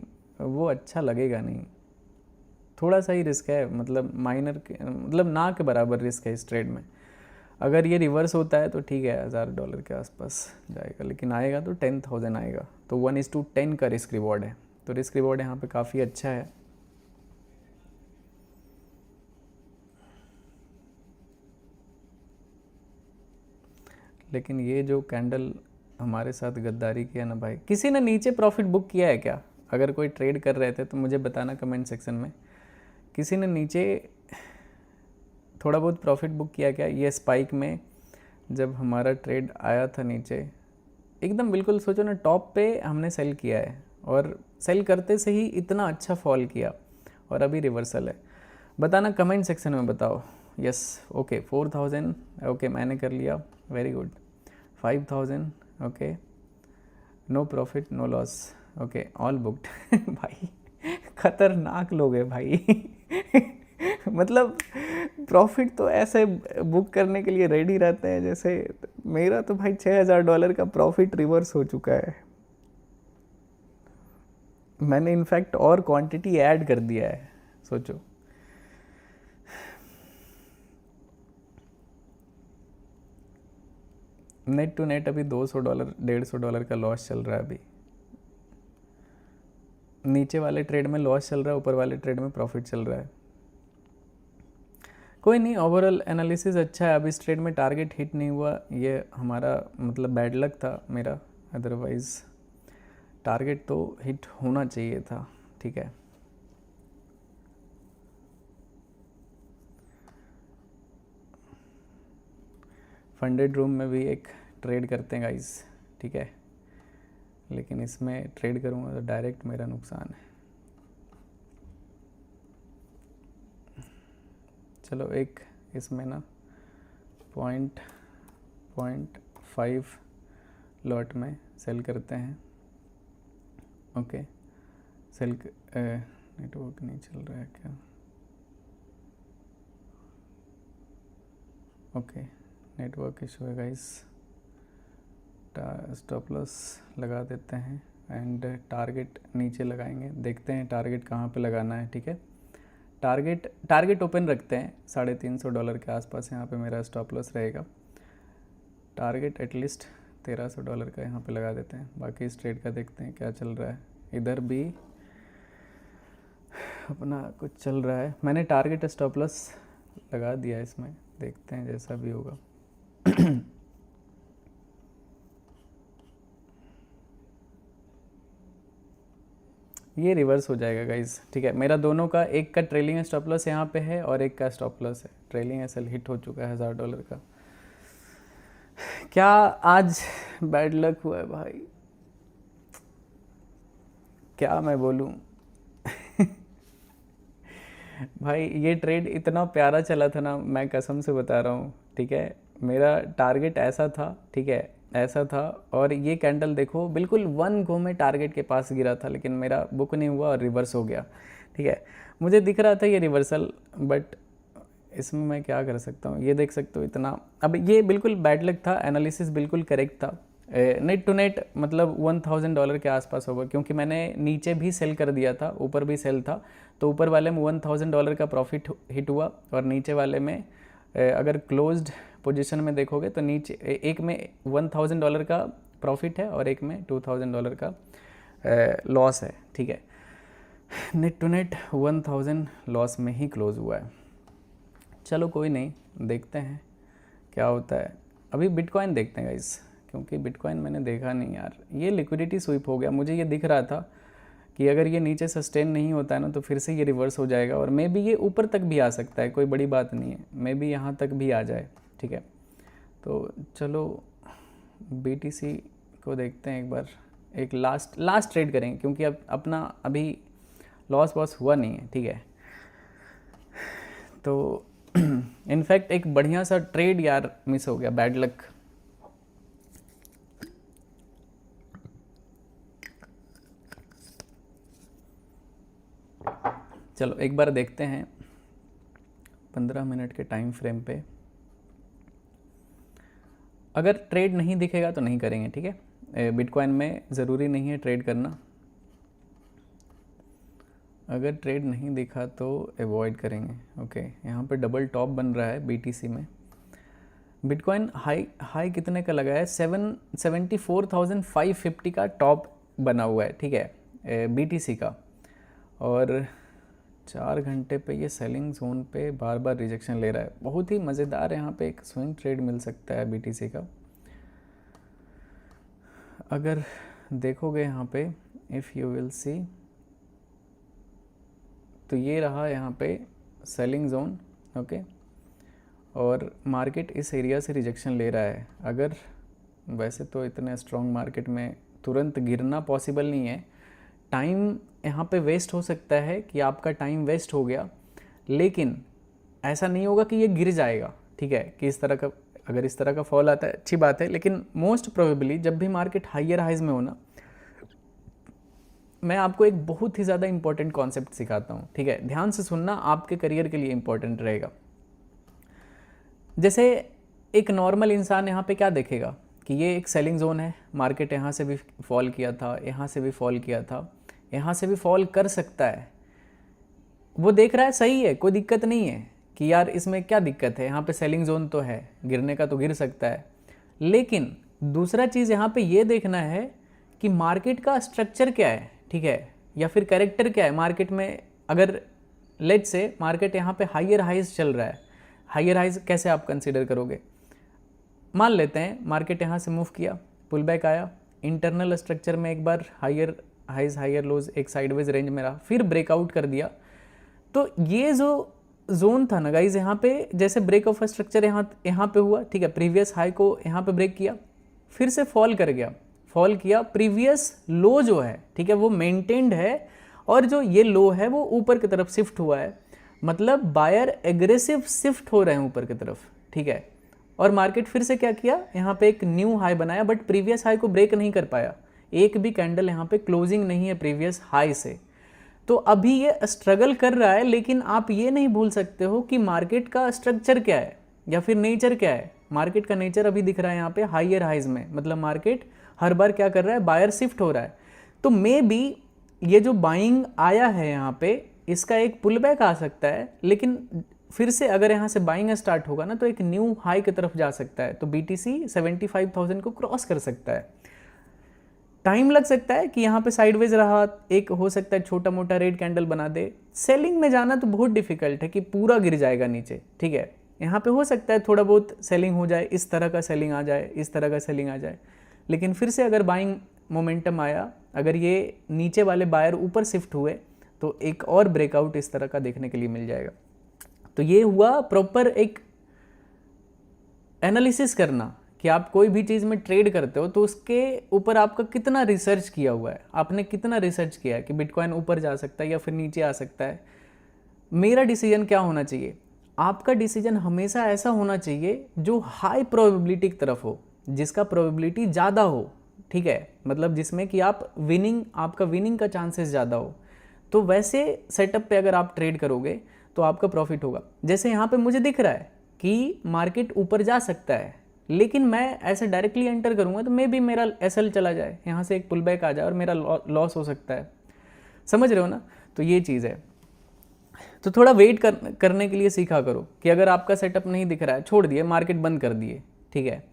वो अच्छा लगेगा नहीं, थोड़ा सा ही रिस्क है, मतलब माइनर मतलब ना के बराबर रिस्क है इस ट्रेड में। अगर ये रिवर्स होता है तो ठीक है, $1000 के आसपास जाएगा, लेकिन आएगा तो 10,000 आएगा, तो 1:10 का रिस्क रिवॉर्ड है, तो रिस्क रिवॉर्ड यहाँ पे काफ़ी अच्छा है। लेकिन ये जो कैंडल हमारे साथ गद्दारी किया ना भाई, किसी ने नीचे प्रॉफिट बुक किया है क्या? अगर कोई ट्रेड कर रहे थे तो मुझे बताना कमेंट सेक्शन में, किसी ने नीचे थोड़ा बहुत प्रॉफिट बुक किया क्या? ये स्पाइक में जब हमारा ट्रेड आया था नीचे एकदम, बिल्कुल सोचो ना टॉप पे हमने सेल किया है, और सेल करते से ही इतना अच्छा फॉल किया, और अभी रिवर्सल है। बताना कमेंट सेक्शन में, बताओ। यस, ओके 4000, ओके मैंने कर लिया, very good. 5000, okay, no profit no loss, okay all booked. भाई खतरनाक लोग हैं भाई। मतलब प्रॉफिट तो ऐसे बुक करने के लिए रेडी रहते हैं जैसे, मेरा तो भाई $6000 का प्रॉफिट रिवर्स हो चुका है। मैंने इनफैक्ट और क्वांटिटी ऐड कर दिया है, सोचो। नेट टू नेट अभी $200 $150 का लॉस चल रहा है अभी। नीचे वाले ट्रेड में लॉस चल रहा है, ऊपर वाले ट्रेड में प्रॉफिट चल रहा है। कोई नहीं, ओवरऑल एनालिसिस अच्छा है। अब इस ट्रेड में टारगेट हिट नहीं हुआ, ये हमारा मतलब बैड लक था मेरा, अदरवाइज़ टारगेट तो हिट होना चाहिए था, ठीक है। फंडेड रूम में भी एक ट्रेड करते हैं गाइस, ठीक है, लेकिन इसमें ट्रेड करूँगा तो डायरेक्ट मेरा नुकसान है। चलो एक इसमें ना 0.5 लॉट में सेल करते हैं, ओके। सेल नेटवर्क नहीं चल रहा है क्या? ओके, नेटवर्क इशू है गाइस। स्टॉप लॉस लगा देते हैं एंड टारगेट नीचे लगाएंगे, देखते हैं टारगेट कहाँ पे लगाना है, ठीक है। टारगेट ओपन रखते हैं $350 के आसपास, यहाँ पे मेरा स्टॉप लॉस रहेगा। टारगेट एटलीस्ट $1300 का यहाँ पे लगा देते हैं। बाकी इस ट्रेड का देखते हैं क्या चल रहा है। इधर भी अपना कुछ चल रहा है, मैंने टारगेट स्टॉप लॉस लगा दिया है इसमें, देखते हैं जैसा भी होगा। ये रिवर्स हो जाएगा गाइज, ठीक है। मेरा दोनों का, एक का ट्रेलिंग स्टॉप लॉस यहाँ पे है और एक का स्टॉप लॉस है। ट्रेलिंग एसएल हिट हो चुका है $1000 का। क्या आज बैड लक हुआ है भाई, क्या मैं बोलूँ। भाई ये ट्रेड इतना प्यारा चला था ना, मैं कसम से बता रहा हूँ, ठीक है। मेरा टारगेट ऐसा था, ठीक है, ऐसा था, और ये कैंडल देखो बिल्कुल 1 गो में टारगेट के पास गिरा था, लेकिन मेरा बुक नहीं हुआ और रिवर्स हो गया, ठीक है। मुझे दिख रहा था ये रिवर्सल, बट इसमें मैं क्या कर सकता हूँ, ये देख सकते हो इतना। अब ये बिल्कुल बैड लक था, एनालिसिस बिल्कुल करेक्ट था। नेट टू नेट मतलब $1000 के आसपास होगा, क्योंकि मैंने नीचे भी सेल कर दिया था, ऊपर भी सेल था, तो ऊपर वाले में $1000 का प्रॉफिट हिट हुआ, और नीचे वाले में अगर क्लोज्ड पोजीशन में देखोगे तो नीचे एक में $1000 का प्रॉफिट है और एक में $2000 का लॉस है, ठीक है। नेट टू नेट 1000 लॉस में ही क्लोज हुआ है। चलो कोई नहीं, देखते हैं क्या होता है। अभी बिटकॉइन देखते हैं गाइस, क्योंकि बिटकॉइन मैंने देखा नहीं यार। ये लिक्विडिटी स्वीप हो गया, मुझे ये दिख रहा था कि अगर ये नीचे सस्टेन नहीं होता है ना तो फिर से ये रिवर्स हो जाएगा, और मे बी ये ऊपर तक भी आ सकता है, कोई बड़ी बात नहीं है, मे बी यहाँ तक भी आ जाए, ठीक है। तो चलो BTC को देखते हैं एक बार, एक लास्ट ट्रेड करेंगे, क्योंकि अब अपना अभी लॉस वॉस हुआ नहीं है, ठीक है। तो इनफैक्ट एक बढ़िया सा ट्रेड यार मिस हो गया, बैड लक। चलो एक बार देखते हैं 15 मिनट के टाइम फ्रेम पे, अगर ट्रेड नहीं दिखेगा तो नहीं करेंगे, ठीक है। बिटकॉइन में ज़रूरी नहीं है ट्रेड करना, अगर ट्रेड नहीं दिखा तो अवॉइड करेंगे, ओके। यहाँ पे डबल टॉप बन रहा है BTC में। बिटकॉइन हाई कितने का लगा है? 74,550 का टॉप बना हुआ है, ठीक है, BTC का। और 4 घंटे पे ये सेलिंग जोन पे बार बार रिजेक्शन ले रहा है, बहुत ही मज़ेदार यहाँ पे एक स्विंग ट्रेड मिल सकता है BTC का। अगर देखोगे यहाँ पे, इफ़ यू विल सी, तो ये रहा यहाँ पे सेलिंग जोन, ओके। और मार्केट इस एरिया से रिजेक्शन ले रहा है। अगर वैसे तो इतने स्ट्रॉन्ग मार्केट में तुरंत गिरना पॉसिबल नहीं है, टाइम यहाँ पे वेस्ट हो सकता है कि आपका टाइम वेस्ट हो गया, लेकिन ऐसा नहीं होगा कि ये गिर जाएगा, ठीक है। कि इस तरह का, अगर इस तरह का फॉल आता है अच्छी बात है, लेकिन मोस्ट प्रोबेबली जब भी मार्केट हायर हाइज में होना, मैं आपको एक बहुत ही ज़्यादा इंपॉर्टेंट कॉन्सेप्ट सिखाता हूँ, ठीक है। ध्यान से सुनना, आपके करियर के लिए इंपॉर्टेंट रहेगा। जैसे एक नॉर्मल इंसान यहाँ पे क्या देखेगा कि ये एक सेलिंग जोन है, मार्केट यहाँ से भी फॉल किया था, यहाँ से भी फॉल किया था, यहाँ से भी फॉल कर सकता है, वो देख रहा है सही है, कोई दिक्कत नहीं है कि यार इसमें क्या दिक्कत है, यहाँ पे सेलिंग जोन तो है, गिरने का तो गिर सकता है। लेकिन दूसरा चीज़ यहाँ पे ये देखना है कि मार्केट का स्ट्रक्चर क्या है, ठीक है, या फिर कैरेक्टर क्या है मार्केट में। अगर लेट्स से मार्केट यहाँ पे हायर हाइज चल रहा है, हायर हाइज कैसे आप कंसीडर करोगे? मान लेते हैं मार्केट यहाँ से मूव किया, पुल बैक आया, इंटरनल स्ट्रक्चर में एक बार हायर हाइज हायर लोज एक साइडवेज रेंज में रहा, फिर ब्रेकआउट कर दिया। तो ये जो जोन था ना गाइज, यहाँ पे जैसे ब्रेक ऑफ स्ट्रक्चर यहाँ पे हुआ, ठीक है, प्रीवियस हाई को यहाँ पे ब्रेक किया, फिर से फॉल कर गया, फॉल किया, प्रीवियस लो जो है, ठीक है, वो मेंटेन्ड है, और जो ये लो है वो ऊपर की तरफ शिफ्ट हुआ है, मतलब बायर एग्रेसिव शिफ्ट हो रहे हैं ऊपर की तरफ, ठीक है। और मार्केट फिर से क्या किया, यहाँ पे एक न्यू हाई बनाया, बट प्रीवियस हाई को ब्रेक नहीं कर पाया, एक भी कैंडल यहाँ पे क्लोजिंग नहीं है प्रीवियस हाई से। तो अभी ये स्ट्रगल कर रहा है, लेकिन आप ये नहीं भूल सकते हो कि मार्केट का स्ट्रक्चर क्या है या फिर नेचर क्या है। मार्केट का नेचर अभी दिख रहा है यहाँ पे हायर हाइज में, मतलब मार्केट हर बार क्या कर रहा है, बायर शिफ्ट हो रहा है। तो मे बी ये जो बाइंग आया है यहाँ पे, इसका एक पुल बैक आ सकता है, लेकिन फिर से अगर यहाँ से बाइंग स्टार्ट होगा ना तो एक न्यू हाई की तरफ जा सकता है। तो BTC 75,000 को क्रॉस कर सकता है। टाइम लग सकता है कि यहाँ पे साइडवेज रहा, एक हो सकता है छोटा मोटा रेड कैंडल बना दे। सेलिंग में जाना तो बहुत डिफिकल्ट है कि पूरा गिर जाएगा नीचे, ठीक है। यहाँ पे हो सकता है थोड़ा बहुत सेलिंग हो जाए, इस तरह का सेलिंग आ जाए, इस तरह का सेलिंग आ जाए, लेकिन फिर से अगर बाइंग मोमेंटम आया, अगर ये नीचे वाले बायर ऊपर शिफ्ट हुए, तो एक और ब्रेकआउट इस तरह का देखने के लिए मिल जाएगा। तो ये हुआ प्रॉपर एक एनालिसिस करना कि आप कोई भी चीज़ में ट्रेड करते हो तो उसके ऊपर आपका कितना रिसर्च किया हुआ है, आपने कितना रिसर्च किया है कि बिटकॉइन ऊपर जा सकता है या फिर नीचे आ सकता है। मेरा डिसीजन क्या होना चाहिए, आपका डिसीजन हमेशा ऐसा होना चाहिए जो हाई प्रोबेबिलिटी की तरफ हो, जिसका प्रोबेबिलिटी ज़्यादा हो, ठीक है, मतलब जिसमें कि आप विनिंग, आपका विनिंग का चांसेस ज़्यादा हो। तो वैसे सेटअप पे अगर आप ट्रेड करोगे तो आपका प्रॉफिट होगा। जैसे यहाँ पे मुझे दिख रहा है कि मार्केट ऊपर जा सकता है, लेकिन मैं ऐसे डायरेक्टली एंटर करूँगा तो मे भी मेरा SL चला जाए, यहाँ से एक पुल बैक आ जाए और मेरा लॉस हो सकता है। समझ रहे हो ना? तो ये चीज़ है। तो थोड़ा वेट करने के लिए सीखा करो कि अगर आपका सेटअप नहीं दिख रहा है, छोड़ दिए, मार्केट बंद कर दिए, ठीक है,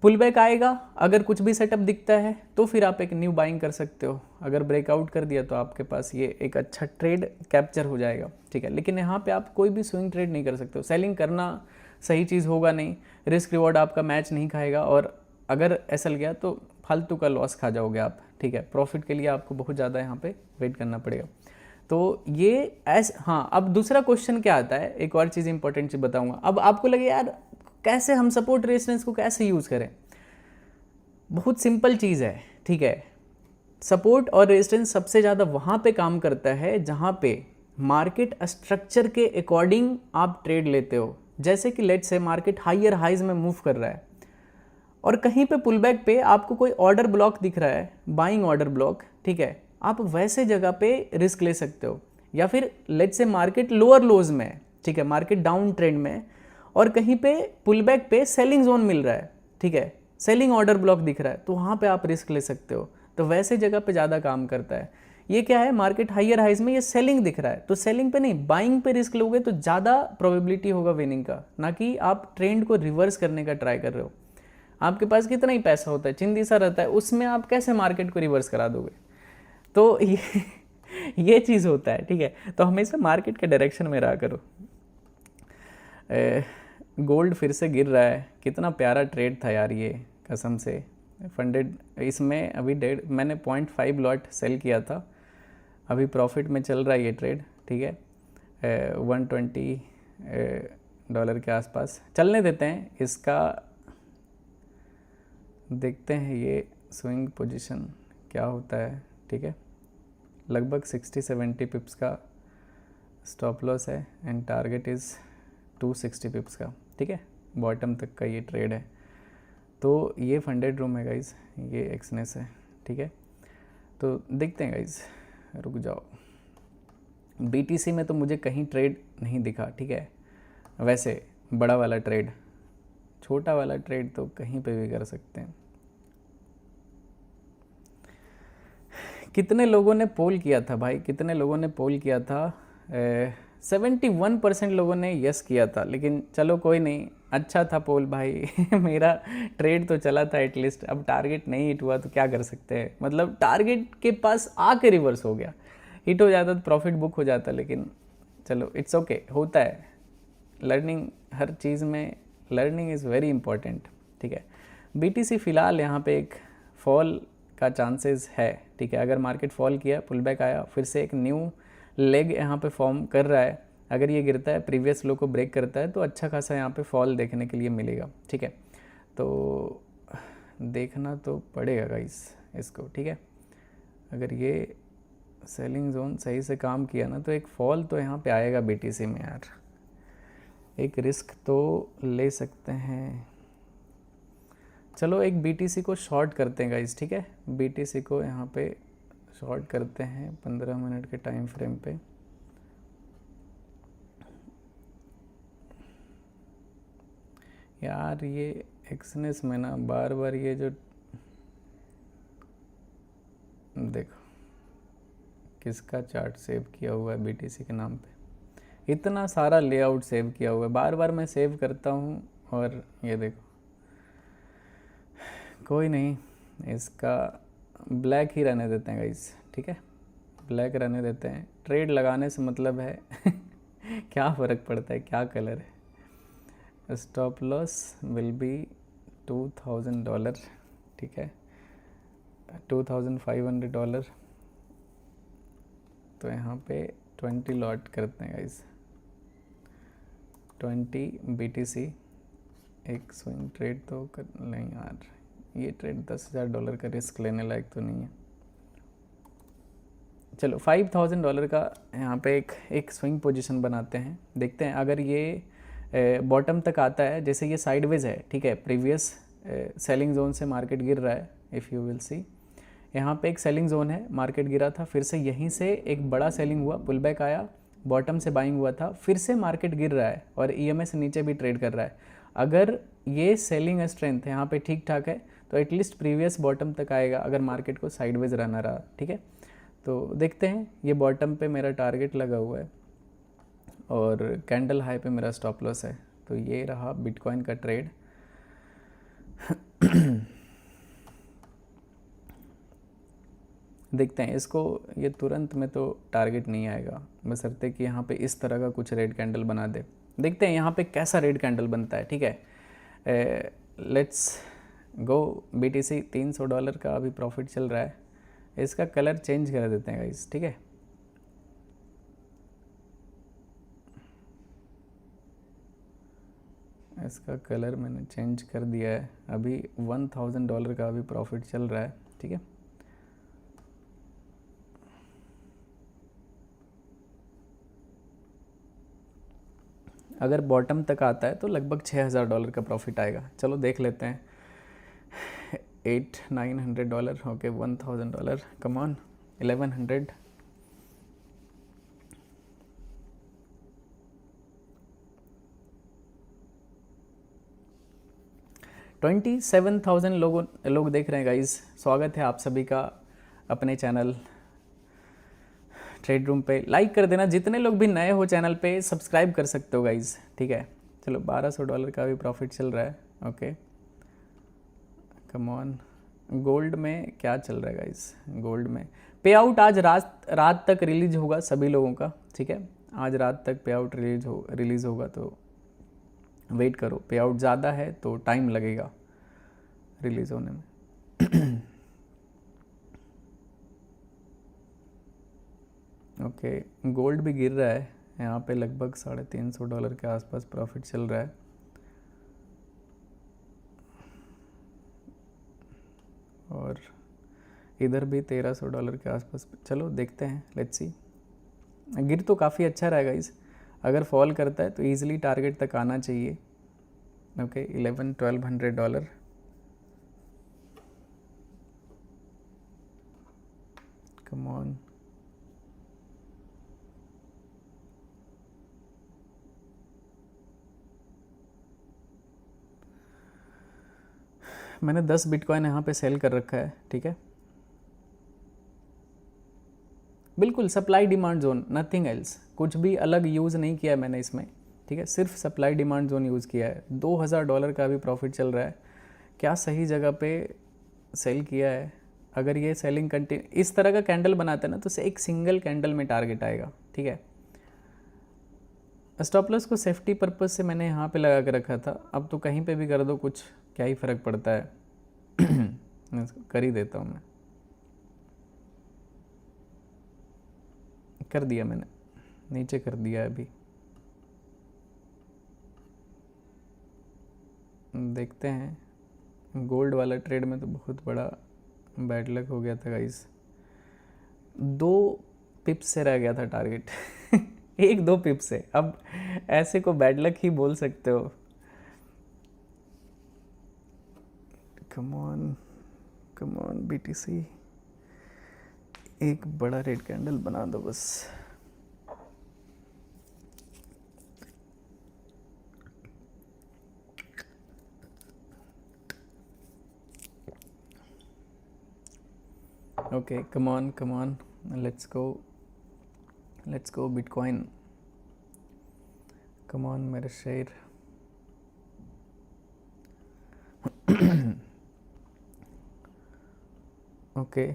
पुल बैक आएगा, अगर कुछ भी सेटअप दिखता है तो फिर आप एक न्यू बाइंग कर सकते हो। अगर ब्रेकआउट कर दिया तो आपके पास ये एक अच्छा ट्रेड कैप्चर हो जाएगा, ठीक है। लेकिन यहाँ पे आप कोई भी स्विंग ट्रेड नहीं कर सकते हो, सेलिंग करना सही चीज़ होगा नहीं, रिस्क रिवॉर्ड आपका मैच नहीं खाएगा, और अगर ऐसा गया तो फालतू का लॉस खा जाओगे आप, ठीक है। प्रॉफिट के लिए आपको बहुत ज़्यादा यहाँ पे वेट करना पड़ेगा। तो ये हाँ, अब दूसरा क्वेश्चन क्या आता है, एक और चीज़ इंपॉर्टेंट चीज़ बताऊंगा। अब आपको लगे यार कैसे हम सपोर्ट रेजिस्टेंस को कैसे यूज़ करें, बहुत सिंपल चीज़ है, ठीक है। सपोर्ट और रेजिस्टेंस सबसे ज़्यादा वहाँ पे काम करता है जहाँ पे मार्केट स्ट्रक्चर के अकॉर्डिंग आप ट्रेड लेते हो। जैसे कि let's say market higher highs में मूव कर रहा है और कहीं पे पुल बैक पे आपको कोई ऑर्डर ब्लॉक दिख रहा है, बाइंग ऑर्डर ब्लॉक, ठीक है, आप वैसे जगह पे रिस्क ले सकते हो। या फिर लेट्स से मार्केट लोअर लोज में है, ठीक है, मार्केट डाउन ट्रेंड में और कहीं पे पुल बैक पे सेलिंग जोन मिल रहा है, ठीक है, सेलिंग ऑर्डर ब्लॉक दिख रहा है, तो वहाँ पे आप रिस्क ले सकते हो। तो वैसे जगह पे ज़्यादा काम करता है। ये क्या है, मार्केट हायर हाइज में ये सेलिंग दिख रहा है, तो सेलिंग पे नहीं, बाइंग पे रिस्क लोगे तो ज़्यादा प्रोबेबिलिटी होगा विनिंग का, ना कि आप ट्रेंड को रिवर्स करने का ट्राई कर रहे हो। आपके पास कितना ही पैसा होता है, चिंदी सा रहता है, उसमें आप कैसे मार्केट को रिवर्स करा दोगे। तो ये चीज़ होता है, ठीक है। तो हमेशा मार्केट के डायरेक्शन में रहा करो। गोल्ड फिर से गिर रहा है, कितना प्यारा ट्रेड था यार ये, कसम से फंडेड। इसमें अभी मैंने 0.5 लॉट सेल किया था, अभी प्रॉफिट में चल रहा है ये ट्रेड, ठीक है। $120 के आसपास चलने देते हैं इसका, देखते हैं ये स्विंग पोजीशन क्या होता है, ठीक है। लगभग 60-70 पिप्स का स्टॉप लॉस है एंड टारगेट इज़ 260 पिप्स का, ठीक है, बॉटम तक का ये ट्रेड है। तो ये फंडेड रूम है गाइज, ये एक्सनेस है, ठीक है। तो देखते हैं गाइज, रुक जाओ। BTC में तो मुझे कहीं ट्रेड नहीं दिखा, ठीक है। वैसे बड़ा वाला ट्रेड, छोटा वाला ट्रेड तो कहीं पे भी कर सकते हैं। कितने लोगों ने पोल किया था भाई, कितने लोगों ने पोल किया था? 71% लोगों ने यस किया था, लेकिन चलो कोई नहीं, अच्छा था पोल भाई। मेरा ट्रेड तो चला था एटलीस्ट। अब टारगेट नहीं हिट हुआ तो क्या कर सकते हैं, मतलब टारगेट के पास आके रिवर्स हो गया, हिट हो जाता तो प्रॉफिट बुक हो जाता, लेकिन चलो इट्स ओके, होता है। लर्निंग, हर चीज़ में लर्निंग इज़ वेरी इंपॉर्टेंट, ठीक है। BTC फ़िलहाल यहाँ पे एक फॉल का चांसेस है, ठीक है। अगर मार्केट फॉल किया, पुल बैक आया, फिर से एक न्यू लेग यहाँ पे फॉर्म कर रहा है, अगर ये गिरता है, प्रीवियस लो को ब्रेक करता है, तो अच्छा खासा यहाँ पे फॉल देखने के लिए मिलेगा, ठीक है। तो देखना तो पड़ेगा गाइस इसको, ठीक है। अगर ये सेलिंग जोन सही से काम किया ना, तो एक फॉल तो यहाँ पे आएगा BTC में यार, एक रिस्क तो ले सकते हैं। चलो एक BTC को शॉर्ट करते हैं गाइस, ठीक है। BTC को यहाँ पे शॉर्ट करते हैं 15 मिनट के टाइम फ्रेम पे। यार ये एक्सनेस में ना बार बार ये जो देखो किसका चार्ट सेव किया हुआ है BTC के नाम पे, इतना सारा लेआउट सेव किया हुआ है, बार बार मैं सेव करता हूँ और ये देखो। कोई नहीं, इसका ब्लैक ही रहने देते हैं गाइस, ठीक है, ब्लैक रहने देते हैं। ट्रेड लगाने से मतलब है क्या फ़र्क पड़ता है क्या कलर है। स्टॉप लॉस विल बी $2000, ठीक है, $2500। तो यहाँ पे 20 लॉट करते हैं गाइस, 20 BTC। एक स्विंग ट्रेड तो कर नहीं यार, ये ट्रेड $10,000 का रिस्क लेने लायक तो नहीं है। चलो $5000 का यहाँ पे एक स्विंग पोजीशन बनाते हैं, देखते हैं अगर ये बॉटम तक आता है, जैसे ये साइडवेज है, ठीक है, प्रीवियस सेलिंग जोन से मार्केट गिर रहा है। इफ़ यू विल सी, यहाँ पे एक सेलिंग जोन है, मार्केट गिरा था, फिर से यहीं से एक बड़ा सेलिंग हुआ, पुल बैक आया, बॉटम से बाइंग हुआ था, फिर से मार्केट गिर रहा है और EMA से नीचे भी ट्रेड कर रहा है। अगर ये सेलिंग स्ट्रेंथ यहाँ पे ठीक ठाक है तो एटलीस्ट प्रीवियस बॉटम तक आएगा, अगर मार्केट को साइडवेज रहना रहा, ठीक है। तो देखते हैं, ये बॉटम पे मेरा टारगेट लगा हुआ है और कैंडल हाई पे मेरा स्टॉप लॉस है। तो ये रहा बिटकॉइन का ट्रेड। देखते हैं इसको, ये तुरंत में तो टारगेट नहीं आएगा, बशर्ते कि यहाँ पे इस तरह का कुछ रेड कैंडल बना दे। देखते हैं यहाँ पे कैसा रेड कैंडल बनता है, ठीक है। Let's go. BTC $300 का अभी प्रॉफिट चल रहा है, इसका कलर चेंज कर देते हैं गाइस, ठीक है। इसका कलर मैंने चेंज कर दिया है। अभी $1000 का अभी प्रॉफिट चल रहा है, ठीक है। अगर बॉटम तक आता है तो लगभग $6000 का प्रॉफिट आएगा। चलो देख लेते हैं। $800-900, ओके, $1000, कम ऑन, 1100, $27,000 लोग देख रहे हैं गाइज। स्वागत है आप सभी का अपने चैनल ट्रेड रूम पे। लाइक कर देना, जितने लोग भी नए हो चैनल पे सब्सक्राइब कर सकते हो गाइज, ठीक है। चलो $1200 का भी प्रॉफिट चल रहा है, ओके, कम ऑन। गोल्ड में क्या चल रहा है गाइज? गोल्ड में पे आउट आज रात तक रिलीज होगा सभी लोगों का, ठीक है। आज रात तक पे आउट रिलीज होगा, तो वेट करो। पे आउट ज़्यादा है तो टाइम लगेगा रिलीज होने में। ओके, गोल्ड भी गिर रहा है यहाँ पे, लगभग $350 के आसपास प्रॉफिट चल रहा है। और इधर भी $1300 के आसपास। चलो देखते हैं, लेट्स सी। गिर तो काफ़ी अच्छा रहेगा इस, अगर फॉल करता है तो ईजिली टारगेट तक आना चाहिए, ओके। $1100-1200, come on. मैंने 10 बिटकॉइन यहाँ पे सेल कर रखा है, ठीक है। बिल्कुल supply demand zone, nothing else, कुछ भी अलग यूज़ नहीं किया है मैंने इसमें, ठीक है। सिर्फ सप्लाई डिमांड जोन यूज़ किया है। $2000 का भी प्रॉफिट चल रहा है। क्या सही जगह पे सेल किया है। अगर ये सेलिंग कंटिन्यू इस तरह का कैंडल बनाता है ना, तो एक सिंगल कैंडल में टारगेट आएगा, ठीक है। स्टॉप लॉस को सेफ्टी पर्पस से मैंने यहाँ पे लगा के रखा था, अब तो कहीं पे भी कर दो, कुछ क्या ही फ़र्क पड़ता है। कर ही देता हूँ मैं, कर दिया मैंने, नीचे कर दिया है अभी। देखते हैं। गोल्ड वाला ट्रेड में तो बहुत बड़ा बैड लक हो गया था गाइस। 2 पिप्स से रह गया था टारगेट। 1-2 पिप से, अब ऐसे को बैड लक ही बोल सकते हो। कम ऑन BTC, एक बड़ा रेड कैंडल बना दो बस। Okay, come on, let's go bitcoin, come on मेरे शेयर। ओके,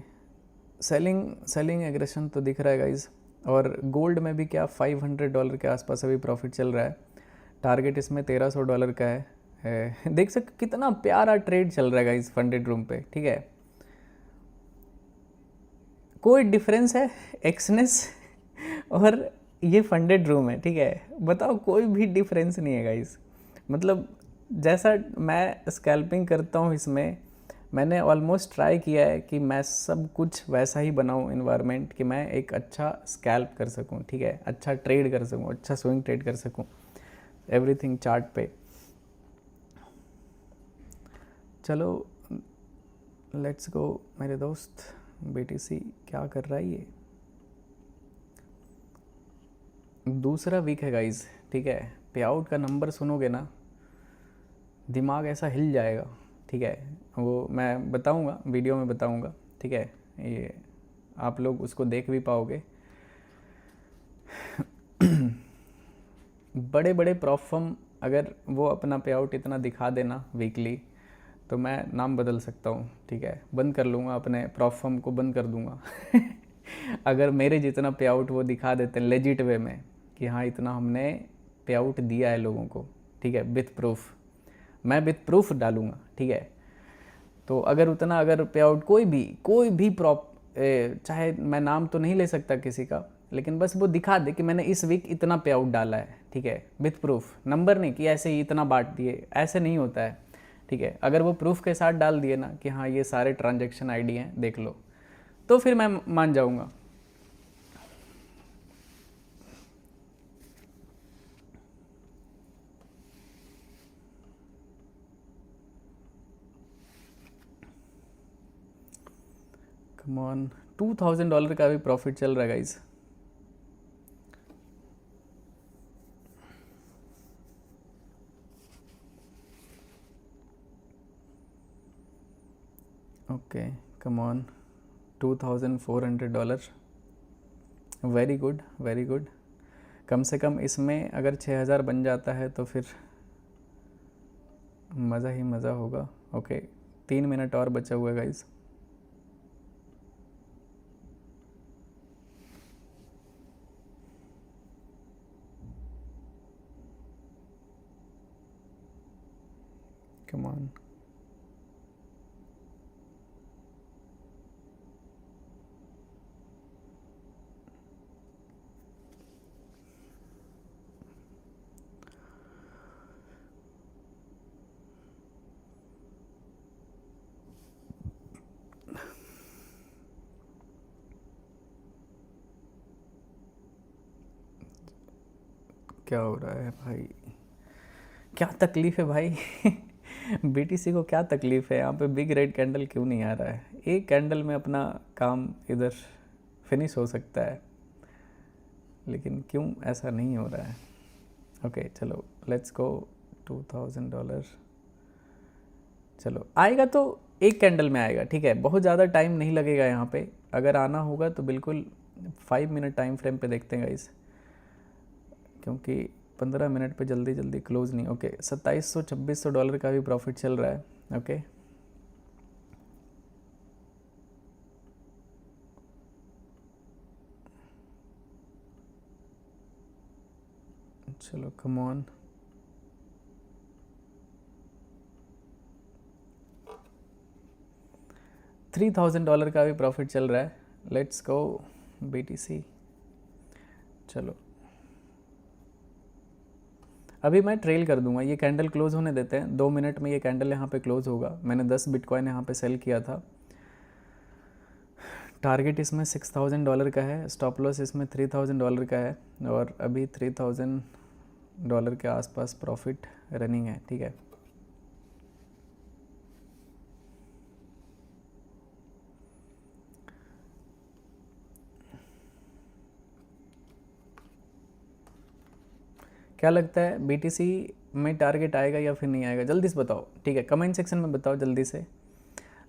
सेलिंग एग्रेशन तो दिख रहा है गाइज। और गोल्ड में भी क्या $500 के आसपास अभी प्रॉफिट चल रहा है। टारगेट इसमें $1300 का है। देख सकते कितना प्यारा ट्रेड चल रहा है गाइज फंडेड रूम पे, ठीक है। कोई डिफरेंस है एक्सनेस और ये फंडेड रूम है, ठीक है। बताओ, कोई भी डिफरेंस नहीं है गाइज। मतलब जैसा मैं स्कैल्पिंग करता हूँ इसमें, मैंने ऑलमोस्ट ट्राई किया है कि मैं सब कुछ वैसा ही बनाऊँ इन्वायरमेंट, कि मैं एक अच्छा स्कैल्प कर सकूँ, ठीक है, अच्छा ट्रेड कर सकूँ, अच्छा स्विंग ट्रेड कर सकूँ, एवरीथिंग चार्ट पे। चलो लेट्स गो मेरे दोस्त। BTC क्या कर रहा है ये? दूसरा वीक है गाइज, ठीक है। पे आउट का नंबर सुनोगे ना, दिमाग ऐसा हिल जाएगा, ठीक है। वो मैं बताऊंगा, वीडियो में बताऊंगा, ठीक है। ये आप लोग उसको देख भी पाओगे। बड़े बड़े प्रॉफर्म अगर वो अपना पे आउट इतना दिखा देना वीकली, तो मैं नाम बदल सकता हूँ, ठीक है, बंद कर लूँगा, अपने प्रॉप फर्म को बंद कर दूँगा। अगर मेरे जितना पे आउट वो दिखा देते हैं लेजिट वे में कि हाँ इतना हमने पे आउट दिया है लोगों को, ठीक है, विथ प्रूफ, मैं विथ प्रूफ डालूँगा, ठीक है। तो अगर उतना अगर पे आउट कोई भी प्रॉप, चाहे मैं नाम तो नहीं ले सकता किसी का, लेकिन बस वो दिखा दे कि मैंने इस वीक इतना पे आउट डाला है, ठीक है, विथ प्रूफ, नंबर नहीं कि ऐसे ही इतना बांट दिए, ऐसे नहीं होता है, ठीक है। अगर वो प्रूफ के साथ डाल दिए ना कि हाँ ये सारे ट्रांजेक्शन आईडी हैं देख लो, तो फिर मैं मान जाऊँगा। कम ऑन, $2000 का भी प्रॉफिट चल रहा है guys. Okay, come on, $2400, very good very good. कम से कम इसमें अगर 6000 बन जाता है तो फिर मज़ा ही मज़ा होगा। ओके, 3 मिनट और बचा हुआ है गाइज। कम ऑन, क्या हो रहा है भाई, क्या तकलीफ़ है भाई? बीटीसी को क्या तकलीफ़ है? यहाँ पे बिग रेड कैंडल क्यों नहीं आ रहा है? एक कैंडल में अपना काम इधर फिनिश हो सकता है, लेकिन क्यों ऐसा नहीं हो रहा है? ओके चलो, लेट्स गो, $2000। चलो आएगा तो एक कैंडल में आएगा, ठीक है, बहुत ज़्यादा टाइम नहीं लगेगा यहाँ पे। अगर आना होगा तो बिल्कुल 5 मिनट टाइम फ्रेम पे देखते हैं गाइस, क्योंकि 15 मिनट पे जल्दी जल्दी क्लोज नहीं। ओके, $2700-2600 का भी प्रॉफिट चल रहा है। ओके, चलो कम ऑन, $3000 का भी प्रॉफिट चल रहा है। Let's go BTC। चलो अभी मैं ट्रेल कर दूंगा, ये कैंडल क्लोज होने देते हैं, 2 मिनट में ये कैंडल यहाँ पे क्लोज होगा। मैंने 10 बिटकॉइन यहाँ पे सेल किया था। टारगेट इसमें $6000 का है, स्टॉप लॉस इसमें $3000 का है, और अभी $3000 के आसपास प्रॉफिट रनिंग है, ठीक है। क्या लगता है BTC में टारगेट आएगा या फिर नहीं आएगा? जल्दी से बताओ, ठीक है, कमेंट सेक्शन में बताओ जल्दी से।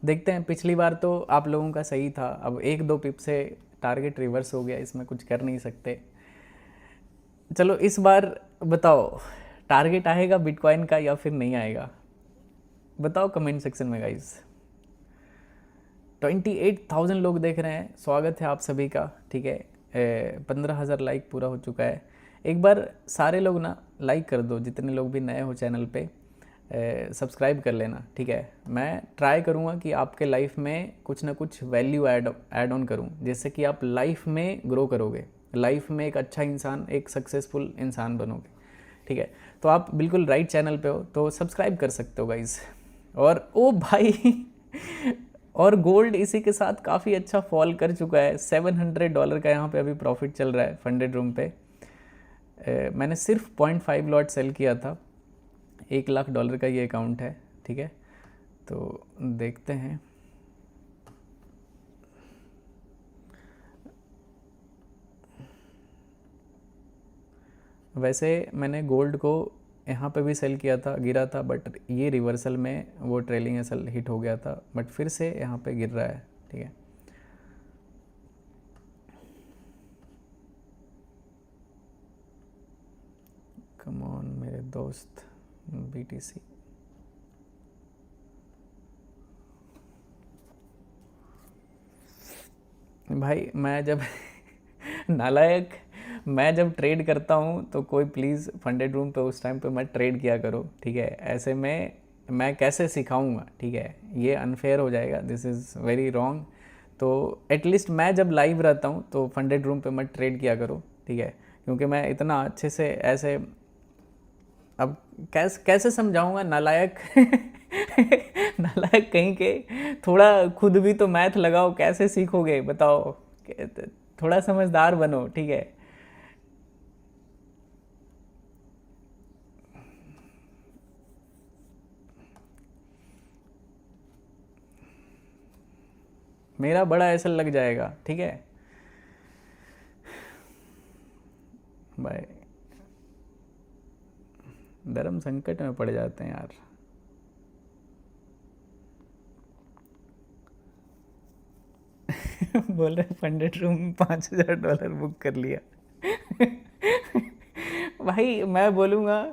देखते हैं, पिछली बार तो आप लोगों का सही था, अब 1-2 पिप से टारगेट रिवर्स हो गया, इसमें कुछ कर नहीं सकते। चलो इस बार बताओ, टारगेट आएगा बिटकॉइन का या फिर नहीं आएगा? बताओ कमेंट सेक्शन में गाइज। 28,000 लोग देख रहे हैं, स्वागत है आप सभी का, ठीक है। 15,000 लाइक पूरा हो चुका है। एक बार सारे लोग ना लाइक कर दो, जितने लोग भी नए हो चैनल पे, सब्सक्राइब कर लेना, ठीक है। मैं ट्राई करूँगा कि आपके लाइफ में कुछ ना कुछ वैल्यू ऐड ऑन करूँ, जिससे कि आप लाइफ में ग्रो करोगे, लाइफ में एक अच्छा इंसान, एक सक्सेसफुल इंसान बनोगे, ठीक है। तो आप बिल्कुल राइट चैनल पे हो, तो सब्सक्राइब कर सकते हो गाइज। और ओ भाई और गोल्ड इसी के साथ काफ़ी अच्छा फॉल कर चुका है, $700 का यहाँ पे अभी प्रॉफिट चल रहा है फंडेड रूम पे। मैंने सिर्फ 0.5 लॉट सेल किया था, $1,00,000 का ये अकाउंट है, ठीक है। तो देखते हैं, वैसे मैंने गोल्ड को यहाँ पे भी सेल किया था, गिरा था, बट ये रिवर्सल में वो ट्रेलिंग एसल हिट हो गया था, बट फिर से यहाँ पे गिर रहा है, ठीक है। कम ऑन मेरे दोस्त BTC। भाई मैं जब नालायक, मैं जब ट्रेड करता हूँ तो कोई प्लीज़ फंडेड रूम पे उस टाइम पे मत ट्रेड किया करो, ठीक है? ऐसे में मैं कैसे सिखाऊंगा, ठीक है? ये अनफेयर हो जाएगा, दिस इज़ वेरी रॉन्ग। तो एटलीस्ट मैं जब लाइव रहता हूँ तो फंडेड रूम पे मत ट्रेड किया करो, ठीक है? क्योंकि मैं इतना अच्छे से ऐसे, अब कैसे कैसे समझाऊंगा नालायक नालायक कहीं के, थोड़ा खुद भी तो मैथ लगाओ, कैसे सीखोगे बताओ? थोड़ा समझदार बनो, ठीक है? मेरा बड़ा ऐसा लग जाएगा, ठीक है भाई? धर्म संकट में पड़ जाते हैं यार। बोल रहे फंडेड रूम $5,000 बुक कर लिया। भाई मैं बोलूँगा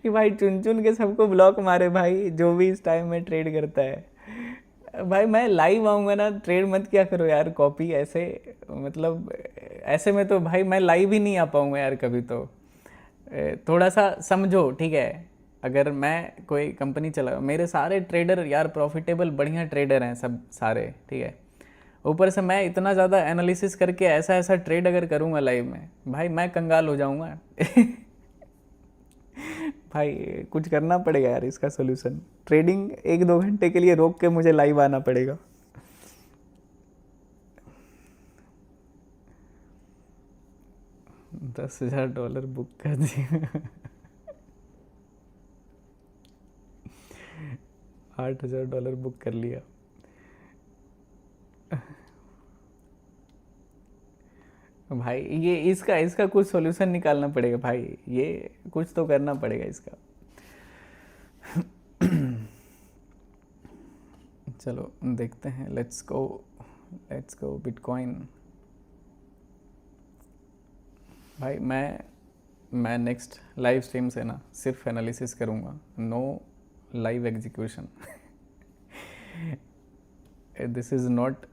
कि भाई चुन चुन के सबको ब्लॉक मारे भाई, जो भी इस टाइम में ट्रेड करता है। भाई मैं लाइव आऊँगा ना, ट्रेड मत किया करो यार कॉपी ऐसे, मतलब ऐसे में तो भाई मैं लाइव ही नहीं आ पाऊँगा यार कभी तो। थोड़ा सा समझो, ठीक है? अगर मैं कोई कंपनी चला, मेरे सारे ट्रेडर यार प्रॉफिटेबल बढ़िया ट्रेडर हैं सब सारे, ठीक है? ऊपर से मैं इतना ज़्यादा एनालिसिस करके ऐसा ऐसा ट्रेड अगर करूँगा लाइव में, भाई मैं कंगाल हो जाऊँगा। भाई कुछ करना पड़ेगा यार इसका सोल्यूशन। ट्रेडिंग 1-2 घंटे के लिए रोक के मुझे लाइव आना पड़ेगा। $10,000 बुक कर दिया। 8,000 बुक कर लिया। भाई ये इसका इसका कुछ सॉल्यूशन निकालना पड़ेगा भाई, ये कुछ तो करना पड़ेगा इसका। चलो देखते हैं, लेट्स गो बिटकॉइन। भाई मैं नेक्स्ट लाइव स्ट्रीम से ना सिर्फ एनालिसिस करूँगा, no live execution. This is not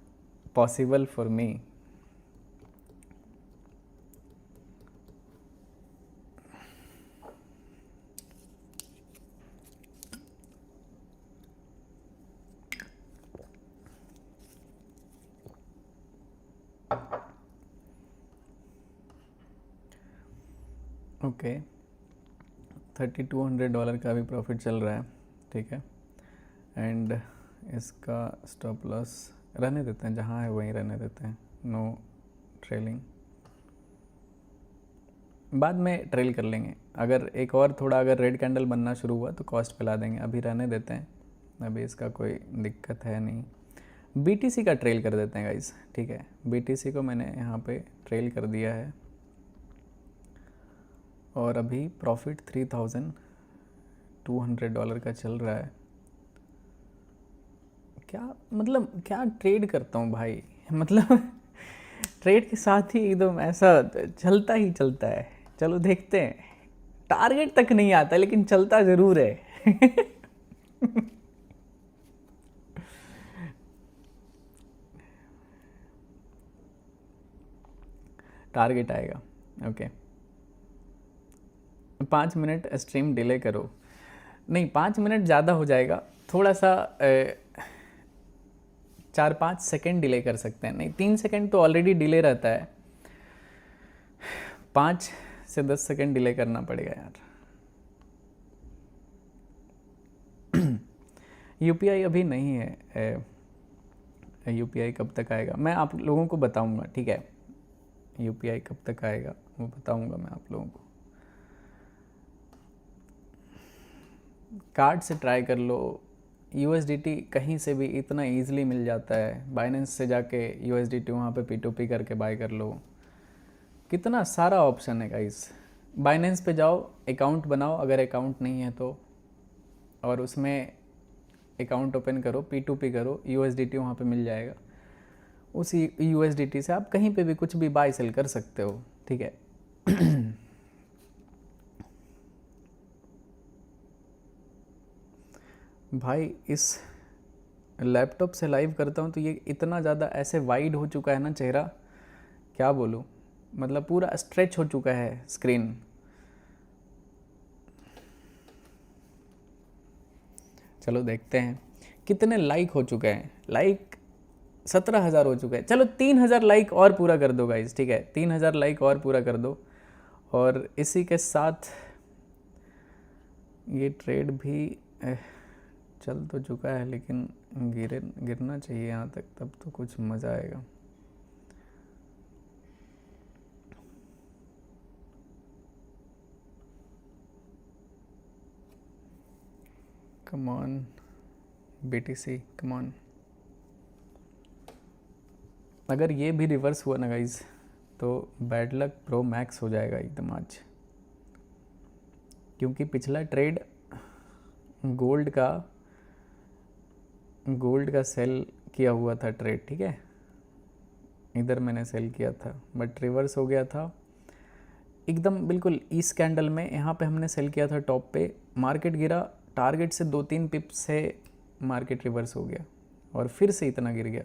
possible for me. Okay, $3,200 का भी प्रॉफिट चल रहा है, ठीक है? एंड इसका स्टॉप लॉस रहने देते हैं, जहाँ है वहीं रहने देते हैं, नो ट्रेलिंग। बाद में ट्रेल कर लेंगे, अगर एक और थोड़ा अगर रेड कैंडल बनना शुरू हुआ तो कॉस्ट पे ला देंगे, अभी रहने देते हैं, अभी इसका कोई दिक्कत है नहीं। BTC का ट्रेल कर देते हैं गाइस, ठीक है? BTC को मैंने यहाँ पे ट्रेल कर दिया है और अभी प्रॉफिट $3,200 का चल रहा है। क्या मतलब क्या ट्रेड करता हूँ भाई, मतलब ट्रेड के साथ ही एकदम ऐसा चलता ही चलता है। चलो देखते हैं, टारगेट तक नहीं आता लेकिन चलता ज़रूर है। टारगेट आएगा, ओके। 5 मिनट स्ट्रीम डिले करो, नहीं 5 मिनट ज़्यादा हो जाएगा, थोड़ा सा 4-5 सेकेंड डिले कर सकते हैं, नहीं 3 सेकेंड तो ऑलरेडी डिले रहता है, 5 से 10 सेकेंड डिले करना पड़ेगा यार। UPI अभी नहीं है, UPI कब तक आएगा मैं आप लोगों को बताऊंगा, ठीक है? UPI कब तक आएगा वो बताऊंगा मैं आप लोगों को। कार्ड से ट्राई कर लो, USDT कहीं से भी इतना ईजिली मिल जाता है, बाइनेंस से जाके USDT वहाँ पे P2P करके बाय कर लो, कितना सारा ऑप्शन है गाइस। बाइनेंस पे जाओ, अकाउंट बनाओ अगर अकाउंट नहीं है तो, और उसमें अकाउंट ओपन करो, P2P करो, USDT वहाँ पे मिल जाएगा, उसी USDT से आप कहीं पे भी कुछ भी बाय सेल कर सकते हो, ठीक है? भाई इस लैपटॉप से लाइव करता हूँ तो ये इतना ज़्यादा ऐसे वाइड हो चुका है ना चेहरा, क्या बोलूँ, मतलब पूरा स्ट्रेच हो चुका है स्क्रीन। चलो देखते हैं कितने लाइक हो चुके हैं। लाइक 17,000 हो चुके हैं। चलो 3,000 लाइक और पूरा कर दो गाइज, ठीक है, 3,000 लाइक और पूरा कर दो। और इसी के साथ ये ट्रेड भी चल तो चुका है, लेकिन गिरना चाहिए यहाँ तक, तब तो कुछ मज़ा आएगा। Come on BTC, come on. अगर ये भी रिवर्स हुआ ना गाइज तो बैड लक प्रो मैक्स हो जाएगा एकदम आज, क्योंकि पिछला ट्रेड गोल्ड का सेल किया हुआ था ट्रेड, ठीक है, इधर मैंने सेल किया था बट रिवर्स हो गया था एकदम बिल्कुल इस कैंडल में। यहाँ पे हमने सेल किया था टॉप पे, मार्केट गिरा, टारगेट से 2-3 पिप से मार्केट रिवर्स हो गया और फिर से इतना गिर गया।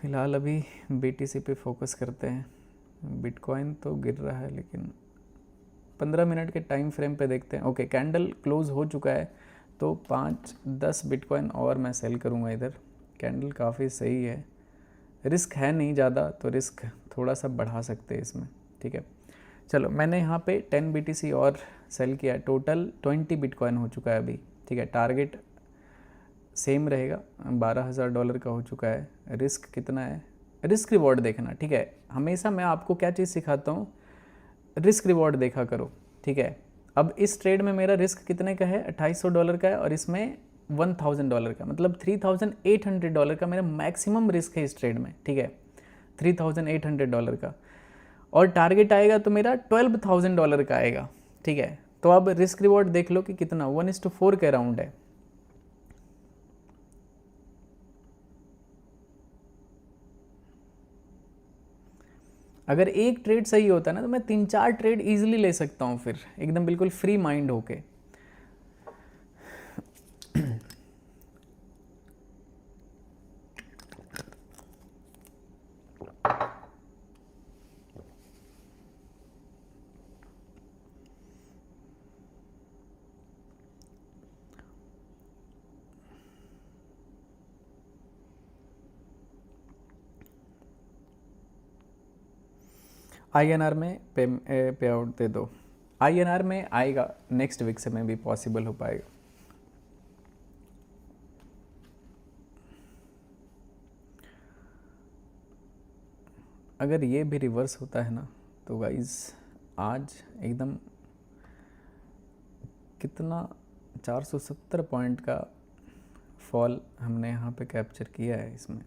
फ़िलहाल अभी BTC पे फोकस करते हैं। बिटकॉइन तो गिर रहा है, लेकिन 15 मिनट के टाइम फ्रेम पे देखते हैं। ओके, कैंडल क्लोज हो चुका है तो 5-10 बिटकॉइन और मैं सेल करूँगा इधर। कैंडल काफ़ी सही है, रिस्क है नहीं ज़्यादा, तो रिस्क थोड़ा सा बढ़ा सकते हैं इसमें, ठीक है। चलो मैंने यहाँ पे 10 BTC और सेल किया, टोटल 20 बिटकॉइन हो चुका है अभी, ठीक है। टारगेट सेम रहेगा, $12,000 का हो चुका है। रिस्क कितना है, रिस्क रिवॉर्ड देखना, ठीक है। हमेशा मैं आपको क्या चीज़ सिखाता हूँ, रिस्क रिवॉर्ड देखा करो, ठीक है। अब इस ट्रेड में मेरा रिस्क कितने का है, $2,800 का है, और इसमें $1,000 का, मतलब $3,800 का मेरा मैक्सिमम रिस्क है इस ट्रेड में, ठीक है, $3,800 का। और टारगेट आएगा तो मेरा $12,000 का आएगा, ठीक है। तो अब रिस्क रिवॉर्ड देख लो कि कितना, 1:4 के अराउंड है। अगर एक ट्रेड सही होता है ना तो मैं 3-4 ट्रेड इजीली ले सकता हूँ, फिर एकदम बिल्कुल फ्री माइंड होके। INR में पे आउट दे दो। INR में आएगा, नेक्स्ट वीक से में भी पॉसिबल हो पाएगा। अगर ये भी रिवर्स होता है ना तो गाइज आज एकदम कितना 470 पॉइंट का फॉल हमने यहाँ पे कैप्चर किया है इसमें।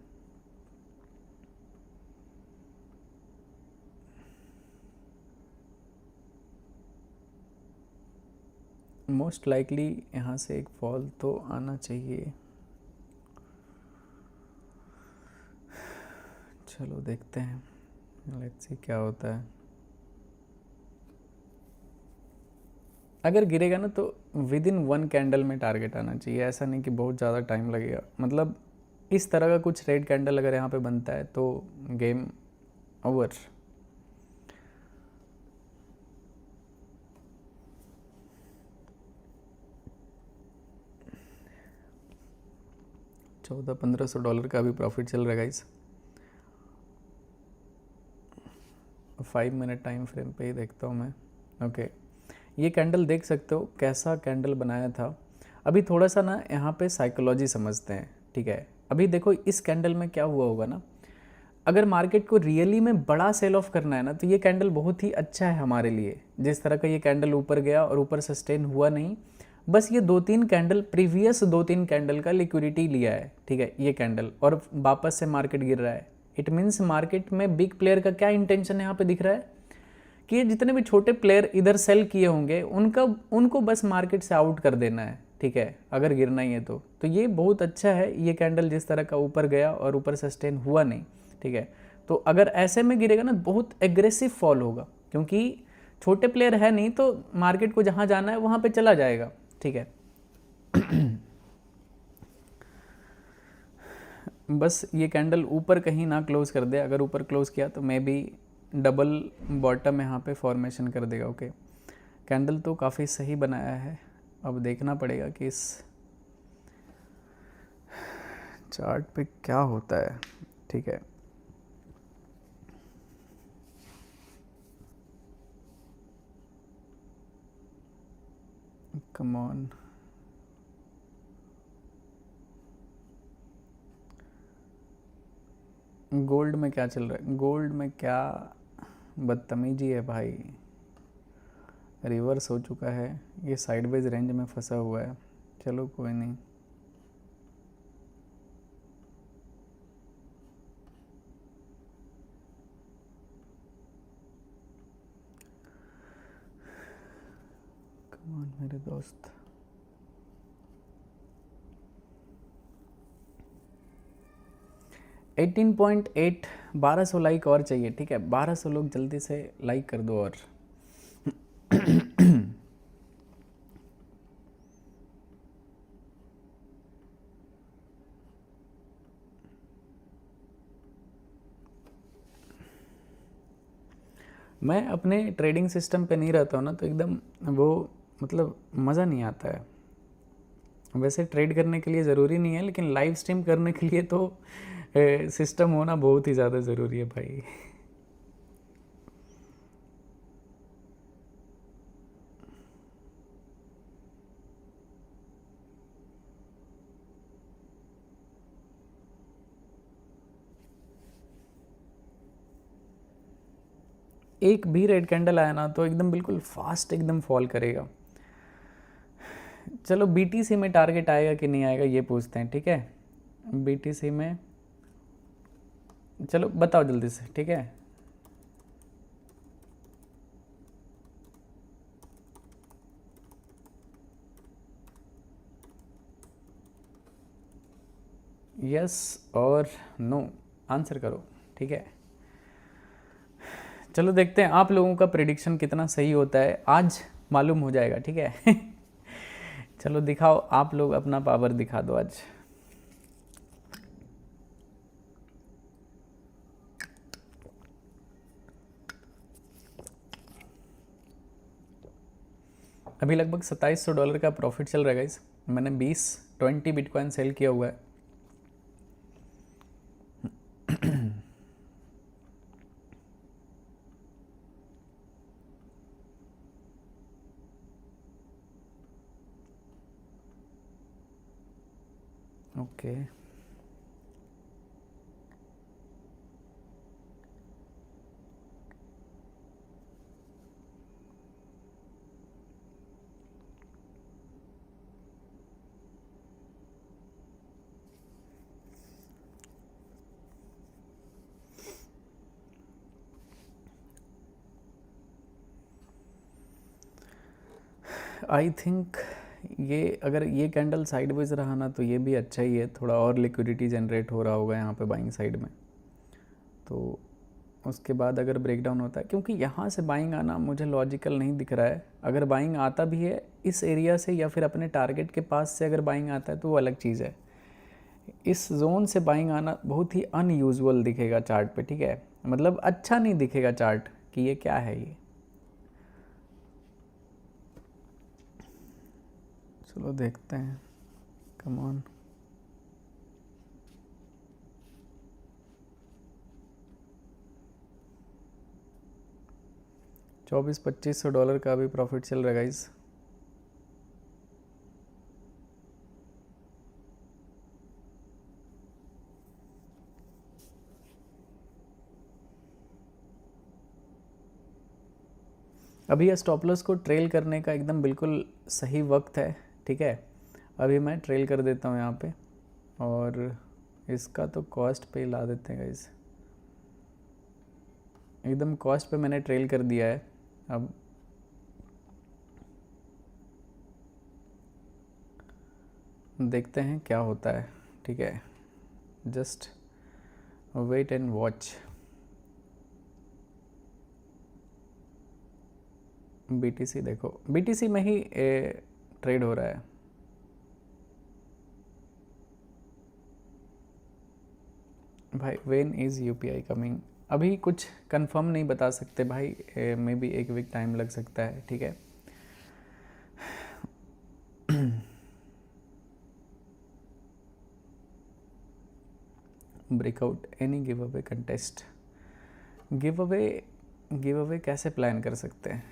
मोस्ट लाइकली यहाँ से एक फॉल तो आना चाहिए। चलो देखते हैं, लेट्स सी क्या होता है। अगर गिरेगा ना तो विद इन 1 कैंडल में टारगेट आना चाहिए, ऐसा नहीं कि बहुत ज़्यादा टाइम लगेगा। मतलब इस तरह का कुछ रेड कैंडल अगर यहाँ पे बनता है तो गेम ओवर। $1,400-1,500 का भी प्रॉफिट चल रहा है गाइस। 5 मिनट टाइम फ्रेम पे ही देखता हूँ मैं। ओके, ये कैंडल देख सकते हो कैसा कैंडल बनाया था। अभी थोड़ा सा ना यहाँ पे साइकोलॉजी समझते हैं, ठीक है। अभी देखो इस कैंडल में क्या हुआ होगा ना, अगर मार्केट को रियली में बड़ा सेल ऑफ करना है ना तो ये कैंडल बहुत ही अच्छा है हमारे लिए। जिस तरह का ये कैंडल ऊपर गया और ऊपर सस्टेन हुआ नहीं, बस ये 2-3 कैंडल, प्रीवियस 2-3 कैंडल का लिक्विडिटी लिया है, ठीक है, ये कैंडल, और वापस से मार्केट गिर रहा है। इट मीन्स मार्केट में बिग प्लेयर का क्या इंटेंशन यहाँ पे दिख रहा है कि ये जितने भी छोटे प्लेयर इधर सेल किए होंगे उनको बस मार्केट से आउट कर देना है, ठीक है, अगर गिरना ही है तो ये बहुत अच्छा है। ये कैंडल जिस तरह का ऊपर गया और ऊपर सस्टेन हुआ नहीं, ठीक है, तो अगर ऐसे में गिरेगा ना बहुत एग्रेसिव फॉल होगा, क्योंकि छोटे प्लेयर है नहीं तो मार्केट को जहाँ जाना है वहाँ पे चला जाएगा, ठीक है। बस ये कैंडल ऊपर कहीं ना क्लोज कर दे, अगर ऊपर क्लोज किया तो मे बी डबल बॉटम यहाँ पे फॉर्मेशन कर देगा। ओके, कैंडल तो काफ़ी सही बनाया है, अब देखना पड़ेगा कि इस चार्ट पे क्या होता है। ठीक है, कम ऑन। गोल्ड में क्या चल रहा है? गोल्ड में क्या बदतमीजी है भाई, रिवर्स हो चुका है, ये साइडवेज रेंज में फंसा हुआ है। चलो कोई नहीं, कम ऑन मेरे दोस्त। एटीन पॉइंट एट, 1200 लाइक और चाहिए। ठीक है, 1200 लोग जल्दी से लाइक कर दो। और मैं अपने ट्रेडिंग सिस्टम पे नहीं रहता हूँ ना, तो एकदम वो मतलब मज़ा नहीं आता है। वैसे ट्रेड करने के लिए ज़रूरी नहीं है, लेकिन लाइव स्ट्रीम करने के लिए तो सिस्टम होना बहुत ही ज़्यादा ज़रूरी है भाई। एक भी रेड कैंडल आया ना तो एकदम बिल्कुल फास्ट एकदम फॉल करेगा। चलो बीटीसी में टारगेट आएगा कि नहीं आएगा ये पूछते हैं। ठीक है, बीटीसी में चलो बताओ जल्दी से। ठीक है, यस और नो आंसर करो। ठीक है, चलो देखते हैं आप लोगों का प्रिडिक्शन कितना सही होता है, आज मालूम हो जाएगा। ठीक है चलो दिखाओ, आप लोग अपना पावर दिखा दो आज। अभी लगभग $2700 का प्रॉफिट चल रहा है गाइस। मैंने 20 बिटकॉइन सेल किया हुआ है। ओके आई थिंक ये अगर ये कैंडल साइडवेज रहा ना तो ये भी अच्छा ही है, थोड़ा और लिक्विडिटी जनरेट हो रहा होगा यहाँ पे बाइंग साइड में। तो उसके बाद अगर ब्रेकडाउन होता है, क्योंकि यहाँ से बाइंग आना मुझे लॉजिकल नहीं दिख रहा है। अगर बाइंग आता भी है इस एरिया से या फिर अपने टारगेट के पास से अगर बाइंग आता है तो वो अलग चीज़ है। इस जोन से बाइंग आना बहुत ही अनयूजुअल दिखेगा चार्ट पे। ठीक है, मतलब अच्छा नहीं दिखेगा चार्ट कि ये क्या है ये। चलो देखते हैं, कम ऑन। $2400-2500 का भी प्रॉफिट चल रहा है गाइस। अभी ये स्टॉप लॉस को ट्रेल करने का एकदम बिल्कुल सही वक्त है। ठीक है, अभी मैं ट्रेल कर देता हूँ यहाँ पे, और इसका तो कॉस्ट पे ला देते हैं गाइस। एकदम कॉस्ट पे मैंने ट्रेल कर दिया है। अब देखते हैं क्या होता है। ठीक है, just wait and watch. BTC देखो, बीटीसी में ही ट्रेड हो रहा है। भाई व्हेन इज़ यूपीआई कमिंग? अभी कुछ कंफर्म नहीं बता सकते भाई, मे बी एक वीक टाइम लग सकता है, ठीक है। Breakout any give away contest? Give away कैसे प्लान कर सकते हैं?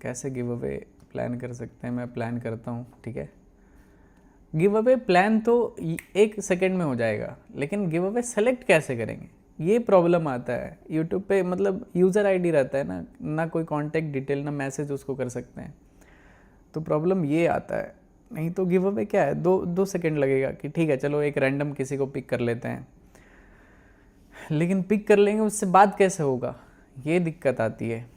कैसे गिव अवे प्लान कर सकते हैं? मैं प्लान करता हूँ, ठीक है। गिव अवे प्लान तो 1 सेकेंड में हो जाएगा, लेकिन गिव अवे सेलेक्ट कैसे करेंगे, ये प्रॉब्लम आता है। यूट्यूब पे मतलब यूज़र आईडी रहता है ना कोई कांटेक्ट डिटेल, ना मैसेज उसको कर सकते हैं, तो प्रॉब्लम ये आता है। नहीं तो गिव अवे क्या है, 2 सेकेंड लगेगा कि ठीक है चलो एक रैंडम किसी को पिक कर लेते हैं, लेकिन पिक कर लेंगे उससे बात कैसे होगा, ये दिक्कत आती है।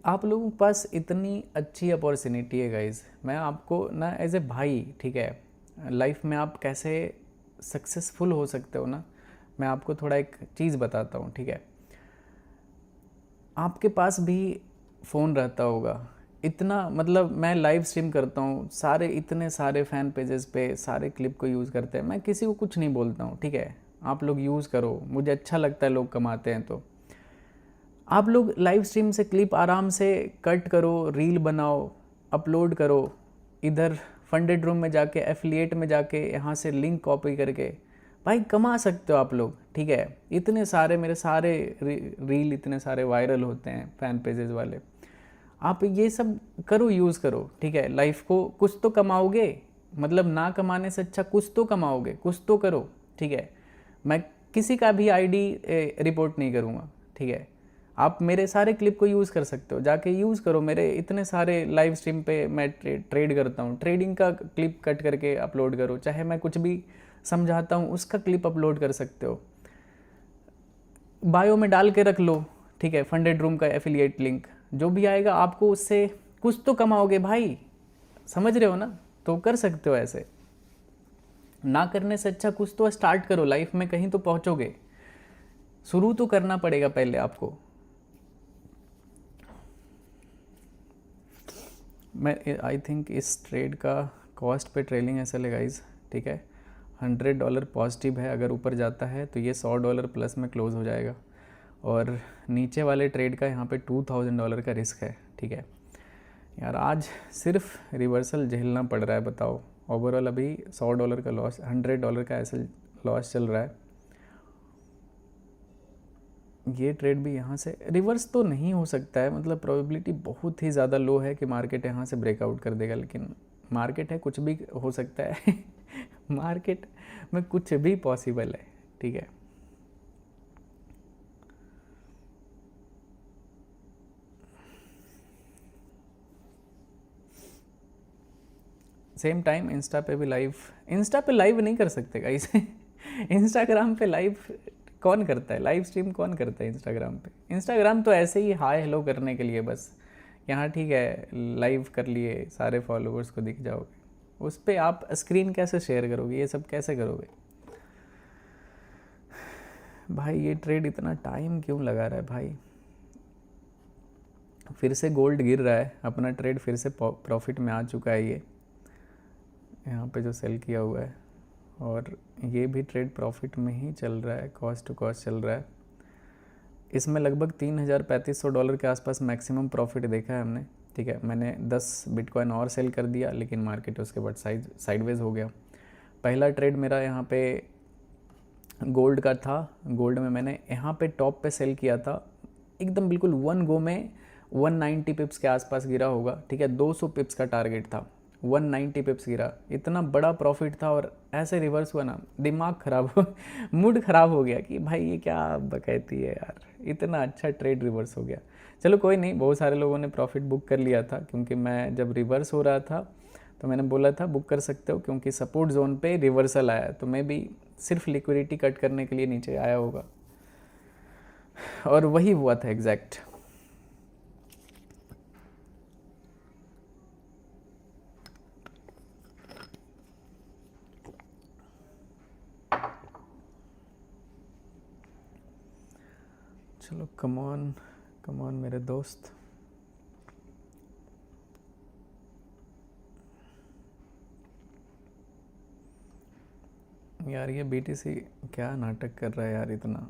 आप लोगों के पास इतनी अच्छी अपॉर्चुनिटी है गाइज, मैं आपको ना एज ए भाई, ठीक है, लाइफ में आप कैसे सक्सेसफुल हो सकते हो ना, मैं आपको थोड़ा एक चीज़ बताता हूँ, ठीक है। आपके पास भी फ़ोन रहता होगा, इतना मतलब मैं लाइव स्ट्रीम करता हूँ, सारे इतने सारे फ़ैन पेजेस पे सारे क्लिप को यूज़ करते हैं, मैं किसी को कुछ नहीं बोलता हूँ, ठीक है। आप लोग यूज़ करो, मुझे अच्छा लगता है लोग कमाते हैं, तो आप लोग लाइव स्ट्रीम से क्लिप आराम से कट करो, रील बनाओ, अपलोड करो, इधर फंडेड रूम में जाके, एफिलिएट में जाके, यहाँ से लिंक कॉपी करके भाई कमा सकते हो आप लोग, ठीक है। इतने सारे मेरे सारे रील इतने सारे वायरल होते हैं फैन पेजेस वाले, आप ये सब करो, यूज़ करो, ठीक है। लाइफ को कुछ तो कमाओगे, मतलब ना कमाने से अच्छा कुछ तो कमाओगे, कुछ तो करो, ठीक है। मैं किसी का भी आईडी रिपोर्ट नहीं करूँगा, ठीक है। आप मेरे सारे क्लिप को यूज़ कर सकते हो, जाके यूज़ करो। मेरे इतने सारे लाइव स्ट्रीम पे मैं ट्रेड करता हूँ, ट्रेडिंग का क्लिप कट करके अपलोड करो, चाहे मैं कुछ भी समझाता हूँ उसका क्लिप अपलोड कर सकते हो, बायो में डाल के रख लो, ठीक है। फंडेड रूम का एफिलिएट लिंक जो भी आएगा आपको उससे कुछ तो कमाओगे भाई, समझ रहे हो ना, तो कर सकते हो ऐसे। ना करने से अच्छा कुछ तो स्टार्ट करो, लाइफ में कहीं तो पहुंचोगे, शुरू तो करना पड़ेगा पहले आपको। मैं आई थिंक इस ट्रेड का कॉस्ट पे ट्रेलिंग ऐसा ले गाइस, ठीक है। $100 पॉजिटिव है, अगर ऊपर जाता है तो ये $100 प्लस में क्लोज हो जाएगा, और नीचे वाले ट्रेड का यहाँ पे $2000 का रिस्क है, ठीक है। यार आज सिर्फ रिवर्सल झेलना पड़ रहा है, बताओ। ओवरऑल अभी $100 का लॉस, $100 का ऐसा लॉस चल रहा है। ये ट्रेड भी यहाँ से रिवर्स तो नहीं हो सकता है, मतलब प्रोबेबिलिटी बहुत ही ज़्यादा लो है कि मार्केट यहाँ से ब्रेकआउट कर देगा, लेकिन मार्केट है, कुछ भी हो सकता है। मार्केट में कुछ भी पॉसिबल है, ठीक है। सेम टाइम इंस्टा पे भी लाइव, इंस्टा पे लाइव नहीं कर सकते गाइस। इंस्टाग्राम पे लाइव कौन करता है, लाइव स्ट्रीम कौन करता है इंस्टाग्राम पे? इंस्टाग्राम तो ऐसे ही हाय हेलो करने के लिए बस, यहाँ ठीक है लाइव कर लिए, सारे फॉलोअर्स को दिख जाओगे, उस पर आप स्क्रीन कैसे शेयर करोगे, ये सब कैसे करोगे भाई? ये ट्रेड इतना टाइम क्यों लगा रहा है भाई? फिर से गोल्ड गिर रहा है, अपना ट्रेड फिर से प्रॉफिट में आ चुका है ये, यहाँ पे जो सेल किया हुआ है, और ये भी ट्रेड प्रॉफिट में ही चल रहा है, कॉस्ट टू कॉस्ट चल रहा है। इसमें लगभग $3500 के आसपास मैक्सिमम प्रॉफिट देखा है हमने, ठीक है। मैंने 10 बिटकॉइन और सेल कर दिया, लेकिन मार्केट उसके बाद साइडवेज हो गया। पहला ट्रेड मेरा यहाँ पे गोल्ड का था, गोल्ड में मैंने यहाँ पे टॉप पे सेल किया था, एकदम बिल्कुल 1 गो में 190 पिप्स के आसपास गिरा होगा, ठीक है। 200 पिप्स का टारगेट था, 190 पिप्स गिरा, इतना बड़ा प्रॉफिट था, और ऐसे रिवर्स हुआ ना, दिमाग ख़राब हो, मूड ख़राब हो गया कि भाई ये क्या बकैती है यार, इतना अच्छा ट्रेड रिवर्स हो गया। चलो कोई नहीं, बहुत सारे लोगों ने प्रॉफिट बुक कर लिया था, क्योंकि मैं जब रिवर्स हो रहा था तो मैंने बोला था बुक कर सकते हो, क्योंकि सपोर्ट जोन पे रिवर्सल आया, तो मैं भी सिर्फ लिक्विडिटी कट करने के लिए नीचे आया होगा, और वही हुआ था एग्जैक्ट। चलो कम ऑन मेरे दोस्त। यार ये बीटीसी क्या नाटक कर रहा है यार इतना।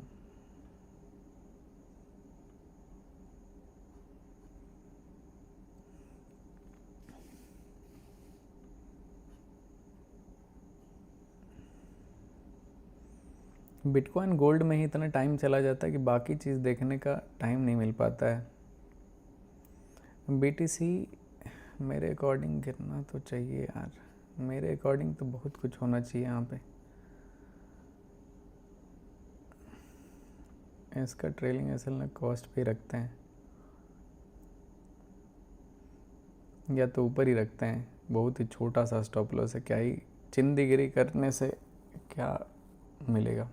बिटकॉइन गोल्ड में ही इतना टाइम चला जाता है कि बाकी चीज़ देखने का टाइम नहीं मिल पाता है। बीटीसी मेरे अकॉर्डिंग गिरना तो चाहिए यार, मेरे अकॉर्डिंग तो बहुत कुछ होना चाहिए यहाँ पे। इसका ट्रेलिंग असल में कॉस्ट पे रखते हैं या तो ऊपर ही रखते हैं। बहुत ही छोटा सा स्टॉप लॉस है, क्या ही चिंदीगिरी करने से क्या मिलेगा।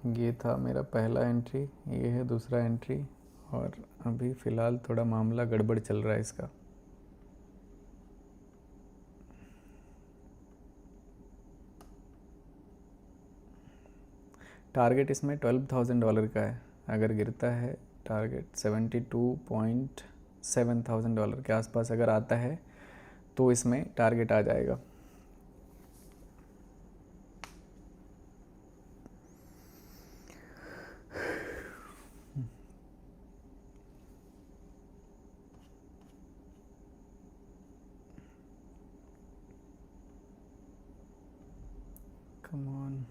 ये था मेरा पहला एंट्री, ये है दूसरा एंट्री, और अभी फ़िलहाल थोड़ा मामला गड़बड़ चल रहा है इसका। टारगेट इसमें $12,000 का है। अगर गिरता है टारगेट $72.7 के आसपास अगर आता है तो इसमें टारगेट आ जाएगा। Come on.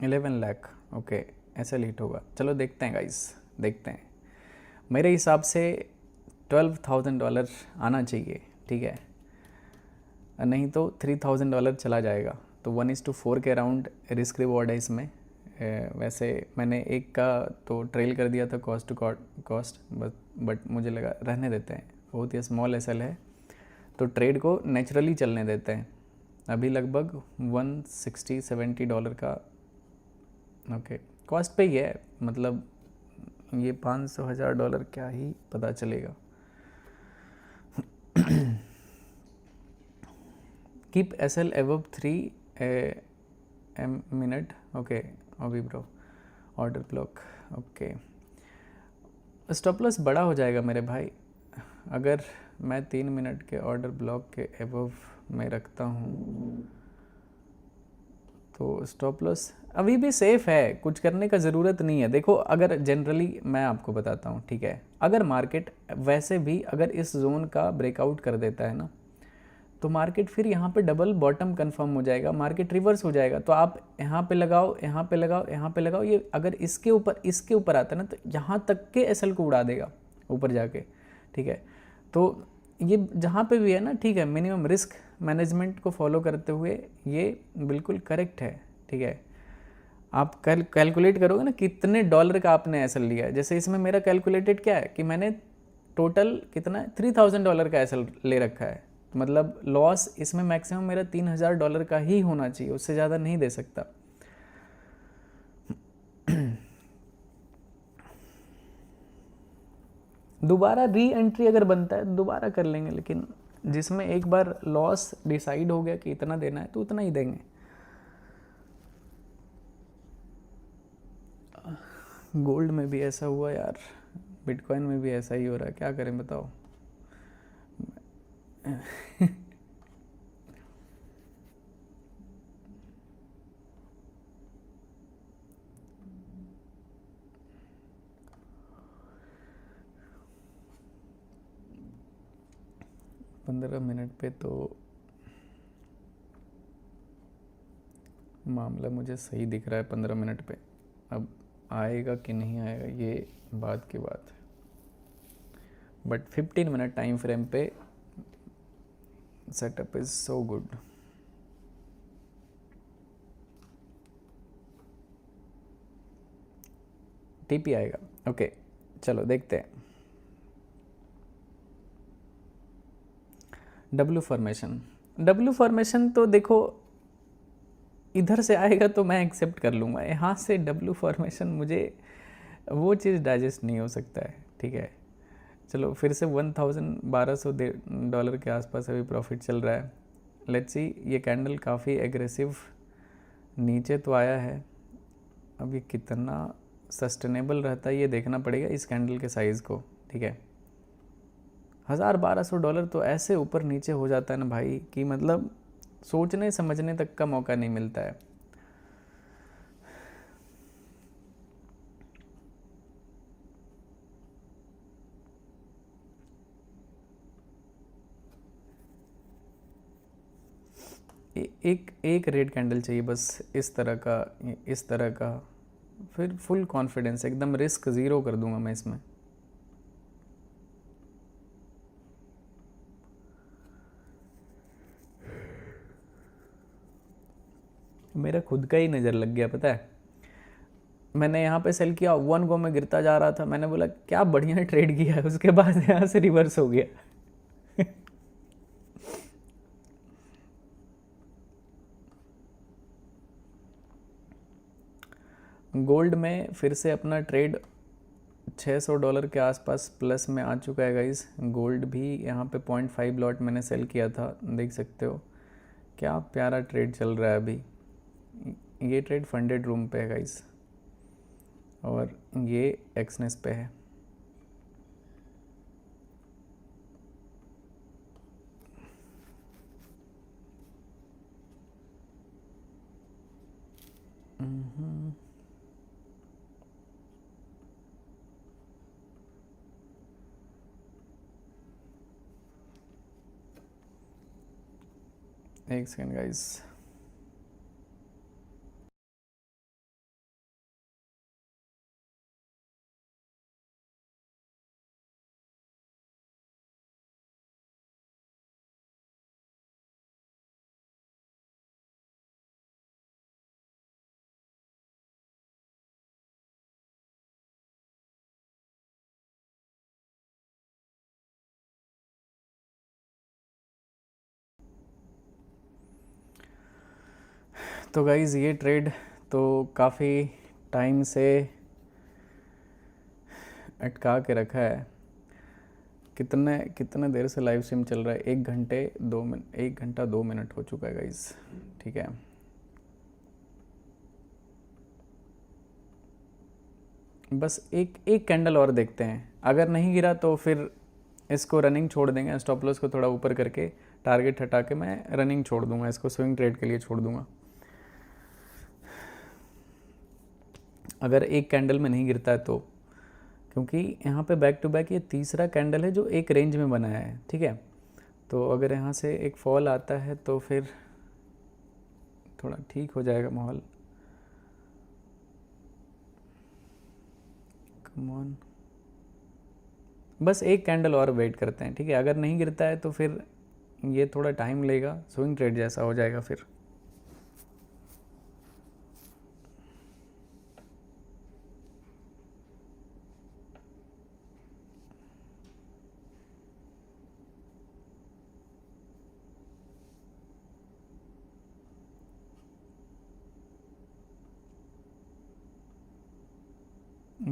$11 लाख ओके, ऐसे हिट होगा। चलो देखते हैं गाइस, देखते हैं। मेरे हिसाब से $12,000 आना चाहिए, ठीक है, नहीं तो $3,000 चला जाएगा। तो 1:4 के अराउंड रिस्क रिवॉर्ड है इसमें। वैसे मैंने एक का तो ट्रेल कर दिया था कॉस्ट टू कॉस्ट, बट मुझे लगा रहने देते हैं, बहुत ही स्मॉल एसएल है तो ट्रेड को नेचुरली चलने देते हैं। अभी लगभग $160-70 का ओके कॉस्ट पे ही है, मतलब ये $500,000 क्या ही पता चलेगा। Keep SL above 3 minute okay अभी bro, order block okay. Stop loss बड़ा हो जाएगा मेरे भाई अगर मैं 3 मिनट के ऑर्डर ब्लॉक के एबव में रखता हूँ तो स्टॉप लॉस अभी भी सेफ है, कुछ करने का ज़रूरत नहीं है। देखो अगर जनरली मैं आपको बताता हूँ, ठीक है, अगर मार्केट वैसे भी अगर इस जोन का ब्रेकआउट कर देता है ना तो मार्केट फिर यहाँ पे डबल बॉटम कंफर्म हो जाएगा, मार्केट रिवर्स हो जाएगा। तो आप यहाँ पे लगाओ, यहाँ पे लगाओ, यहाँ पे लगाओ, ये अगर इसके ऊपर आता है ना तो यहाँ तक के एसएल को उड़ा देगा ऊपर जाके, ठीक है। तो ये जहाँ पे भी है ना, ठीक है, मिनिमम रिस्क मैनेजमेंट को फॉलो करते हुए ये बिल्कुल करेक्ट है, ठीक है। आप कैलकुलेट करोगे ना कितने डॉलर का आपने एसएल लिया है। जैसे इसमें मेरा कैलकुलेटेड क्या है कि मैंने टोटल कितना $3,000 का एसएल ले रखा है, मतलब लॉस इसमें मैक्सिमम मेरा $3,000 का ही होना चाहिए, उससे ज़्यादा नहीं दे सकता। दोबारा री एंट्री अगर बनता है दोबारा कर लेंगे, लेकिन जिसमें एक बार लॉस डिसाइड हो गया कि इतना देना है तो उतना ही देंगे। गोल्ड में भी ऐसा हुआ यार, बिटकॉइन में भी ऐसा ही हो रहा है, क्या करें बताओ। पंद्रह मिनट पे तो मामला मुझे सही दिख रहा है 15 मिनट पे। अब आएगा कि नहीं आएगा ये बात की बात है, बट 15 मिनट टाइम फ्रेम पे setup is so good. TP आएगा ओके, चलो देखते हैं। डब्ल्यू फॉर्मेशन तो देखो इधर से आएगा तो मैं एक्सेप्ट कर लूँगा, यहाँ से डब्ल्यू फॉर्मेशन मुझे वो चीज़ डाइजेस्ट नहीं हो सकता है, ठीक है। चलो फिर से 1200 डॉलर के आसपास अभी प्रॉफिट चल रहा है। लेट्स सी, ये कैंडल काफ़ी एग्रेसिव नीचे तो आया है, अब ये कितना सस्टेनेबल रहता है ये देखना पड़ेगा इस कैंडल के साइज़ को, ठीक है। 1200 डॉलर तो ऐसे ऊपर नीचे हो जाता है ना भाई कि मतलब सोचने समझने तक का मौका नहीं मिलता है। एक रेड कैंडल चाहिए बस, इस तरह का, फिर फुल कॉन्फिडेंस, एकदम रिस्क ज़ीरो कर दूंगा मैं इसमें। मेरा खुद का ही नज़र लग गया, पता है। मैंने यहाँ पे सेल किया, 1 गो में गिरता जा रहा था, मैंने बोला क्या बढ़िया ट्रेड किया है, उसके बाद यहाँ से रिवर्स हो गया। गोल्ड में फिर से अपना ट्रेड $600 के आसपास प्लस में आ चुका है गाइस। गोल्ड भी यहाँ पे 0.5 लॉट मैंने सेल किया था, देख सकते हो क्या प्यारा ट्रेड चल रहा है अभी। ये ट्रेड फंडेड रूम पे है गाइस, और ये एक्सनेस पे है। एक सेकेंड गाइस, तो गाइज़ ये ट्रेड तो काफ़ी टाइम से अटका के रखा है। कितने देर से लाइव स्ट्रीम चल रहा है? 1 घंटा 2 मिनट हो चुका है गाइज़, ठीक है। बस एक कैंडल और देखते हैं, अगर नहीं गिरा तो फिर इसको रनिंग छोड़ देंगे। स्टॉप लॉस को थोड़ा ऊपर करके टारगेट हटा के मैं रनिंग छोड़ दूंगा, इसको स्विंग ट्रेड के लिए छोड़ दूंगा। अगर एक कैंडल में नहीं गिरता है तो, क्योंकि यहाँ पे बैक टू बैक ये तीसरा कैंडल है जो एक रेंज में बना है, ठीक है। तो अगर यहाँ से एक फॉल आता है तो फिर थोड़ा ठीक हो जाएगा माहौल। कम ऑन, बस एक कैंडल और वेट करते हैं, ठीक है। अगर नहीं गिरता है तो फिर ये थोड़ा टाइम लेगा, स्विंग ट्रेड जैसा हो जाएगा फिर।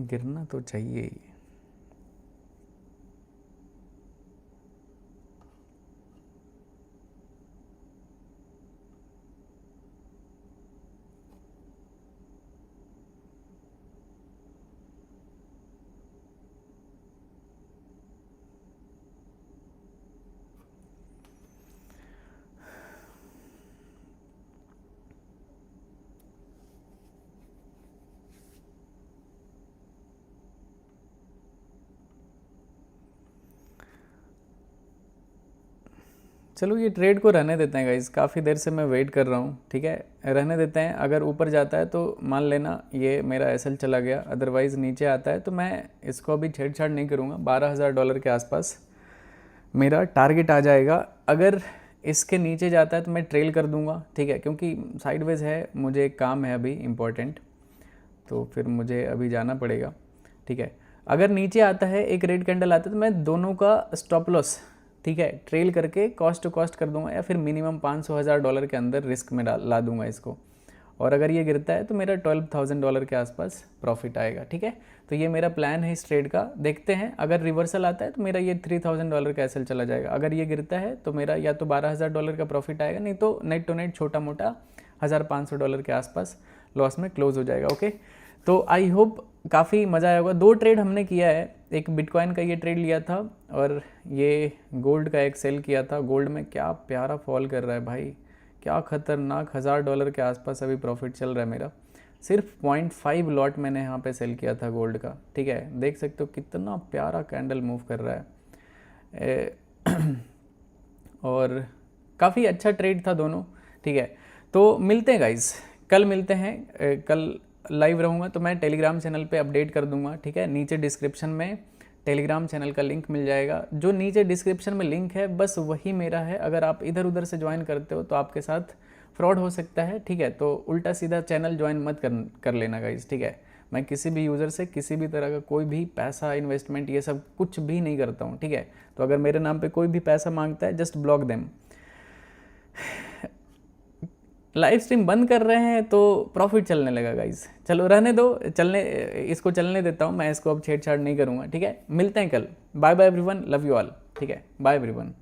गिरना तो चाहिए ही। चलो ये ट्रेड को रहने देते हैं गाइस, काफ़ी देर से मैं वेट कर रहा हूँ, ठीक है। रहने देते हैं, अगर ऊपर जाता है तो मान लेना ये मेरा एसएल चला गया, अदरवाइज़ नीचे आता है तो मैं इसको अभी छेड़छाड़ नहीं करूँगा। $12,000 के आसपास मेरा टारगेट आ जाएगा। अगर इसके नीचे जाता है तो मैं ट्रेल कर दूँगा, ठीक है, क्योंकि साइडवेज है, मुझे एक काम है अभी इम्पोर्टेंट, तो फिर मुझे अभी जाना पड़ेगा, ठीक है। अगर नीचे आता है, एक रेड कैंडल आता है, तो मैं दोनों का स्टॉप लॉस, ठीक है, ट्रेल करके कॉस्ट टू कॉस्ट कर दूंगा, या फिर मिनिमम $500,000 के अंदर रिस्क में ला दूंगा इसको। और अगर ये गिरता है तो मेरा $12,000 के आसपास प्रॉफिट आएगा, ठीक है। तो ये मेरा प्लान है इस ट्रेड का, देखते हैं अगर रिवर्सल आता है तो मेरा ये $3,000 का एसएल चला जाएगा, अगर ये गिरता है तो मेरा या तो $12,000 का प्रॉफिट आएगा, नहीं तो नेट टू नेट छोटा मोटा $1,500 के आसपास लॉस में क्लोज हो जाएगा। ओके, तो आई होप काफ़ी मज़ा आया होगा। 2 ट्रेड हमने किया है, एक बिटकॉइन का ये ट्रेड लिया था और ये गोल्ड का एक सेल किया था। गोल्ड में क्या प्यारा फॉल कर रहा है भाई, क्या खतरनाक, $1,000 के आसपास अभी प्रॉफिट चल रहा है मेरा। सिर्फ 0.5 लॉट मैंने यहाँ पे सेल किया था गोल्ड का, ठीक है। देख सकते हो कितना प्यारा कैंडल मूव कर रहा है और काफ़ी अच्छा ट्रेड था दोनों, ठीक है। तो मिलते हैं गाइज, कल मिलते हैं। कल लाइव रहूँगा तो मैं टेलीग्राम चैनल पे अपडेट कर दूंगा, ठीक है। नीचे डिस्क्रिप्शन में टेलीग्राम चैनल का लिंक मिल जाएगा, जो नीचे डिस्क्रिप्शन में लिंक है बस वही मेरा है। अगर आप इधर उधर से ज्वाइन करते हो तो आपके साथ फ्रॉड हो सकता है, ठीक है। तो उल्टा सीधा चैनल ज्वाइन मत कर लेना गाइज, ठीक है। मैं किसी भी यूज़र से किसी भी तरह का कोई भी पैसा इन्वेस्टमेंट ये सब कुछ भी नहीं करता हूँ, ठीक है। तो अगर मेरे नाम पे कोई भी पैसा मांगता है just block them. Live stream बंद कर रहे हैं तो प्रॉफिट चलने लगा गाइज, चलो रहने दो, इसको चलने देता हूँ मैं, इसको अब छेड़छाड़ नहीं करूँगा, ठीक है। मिलते हैं कल, bye bye everyone, love you all, ठीक है, बाय एवरीवन।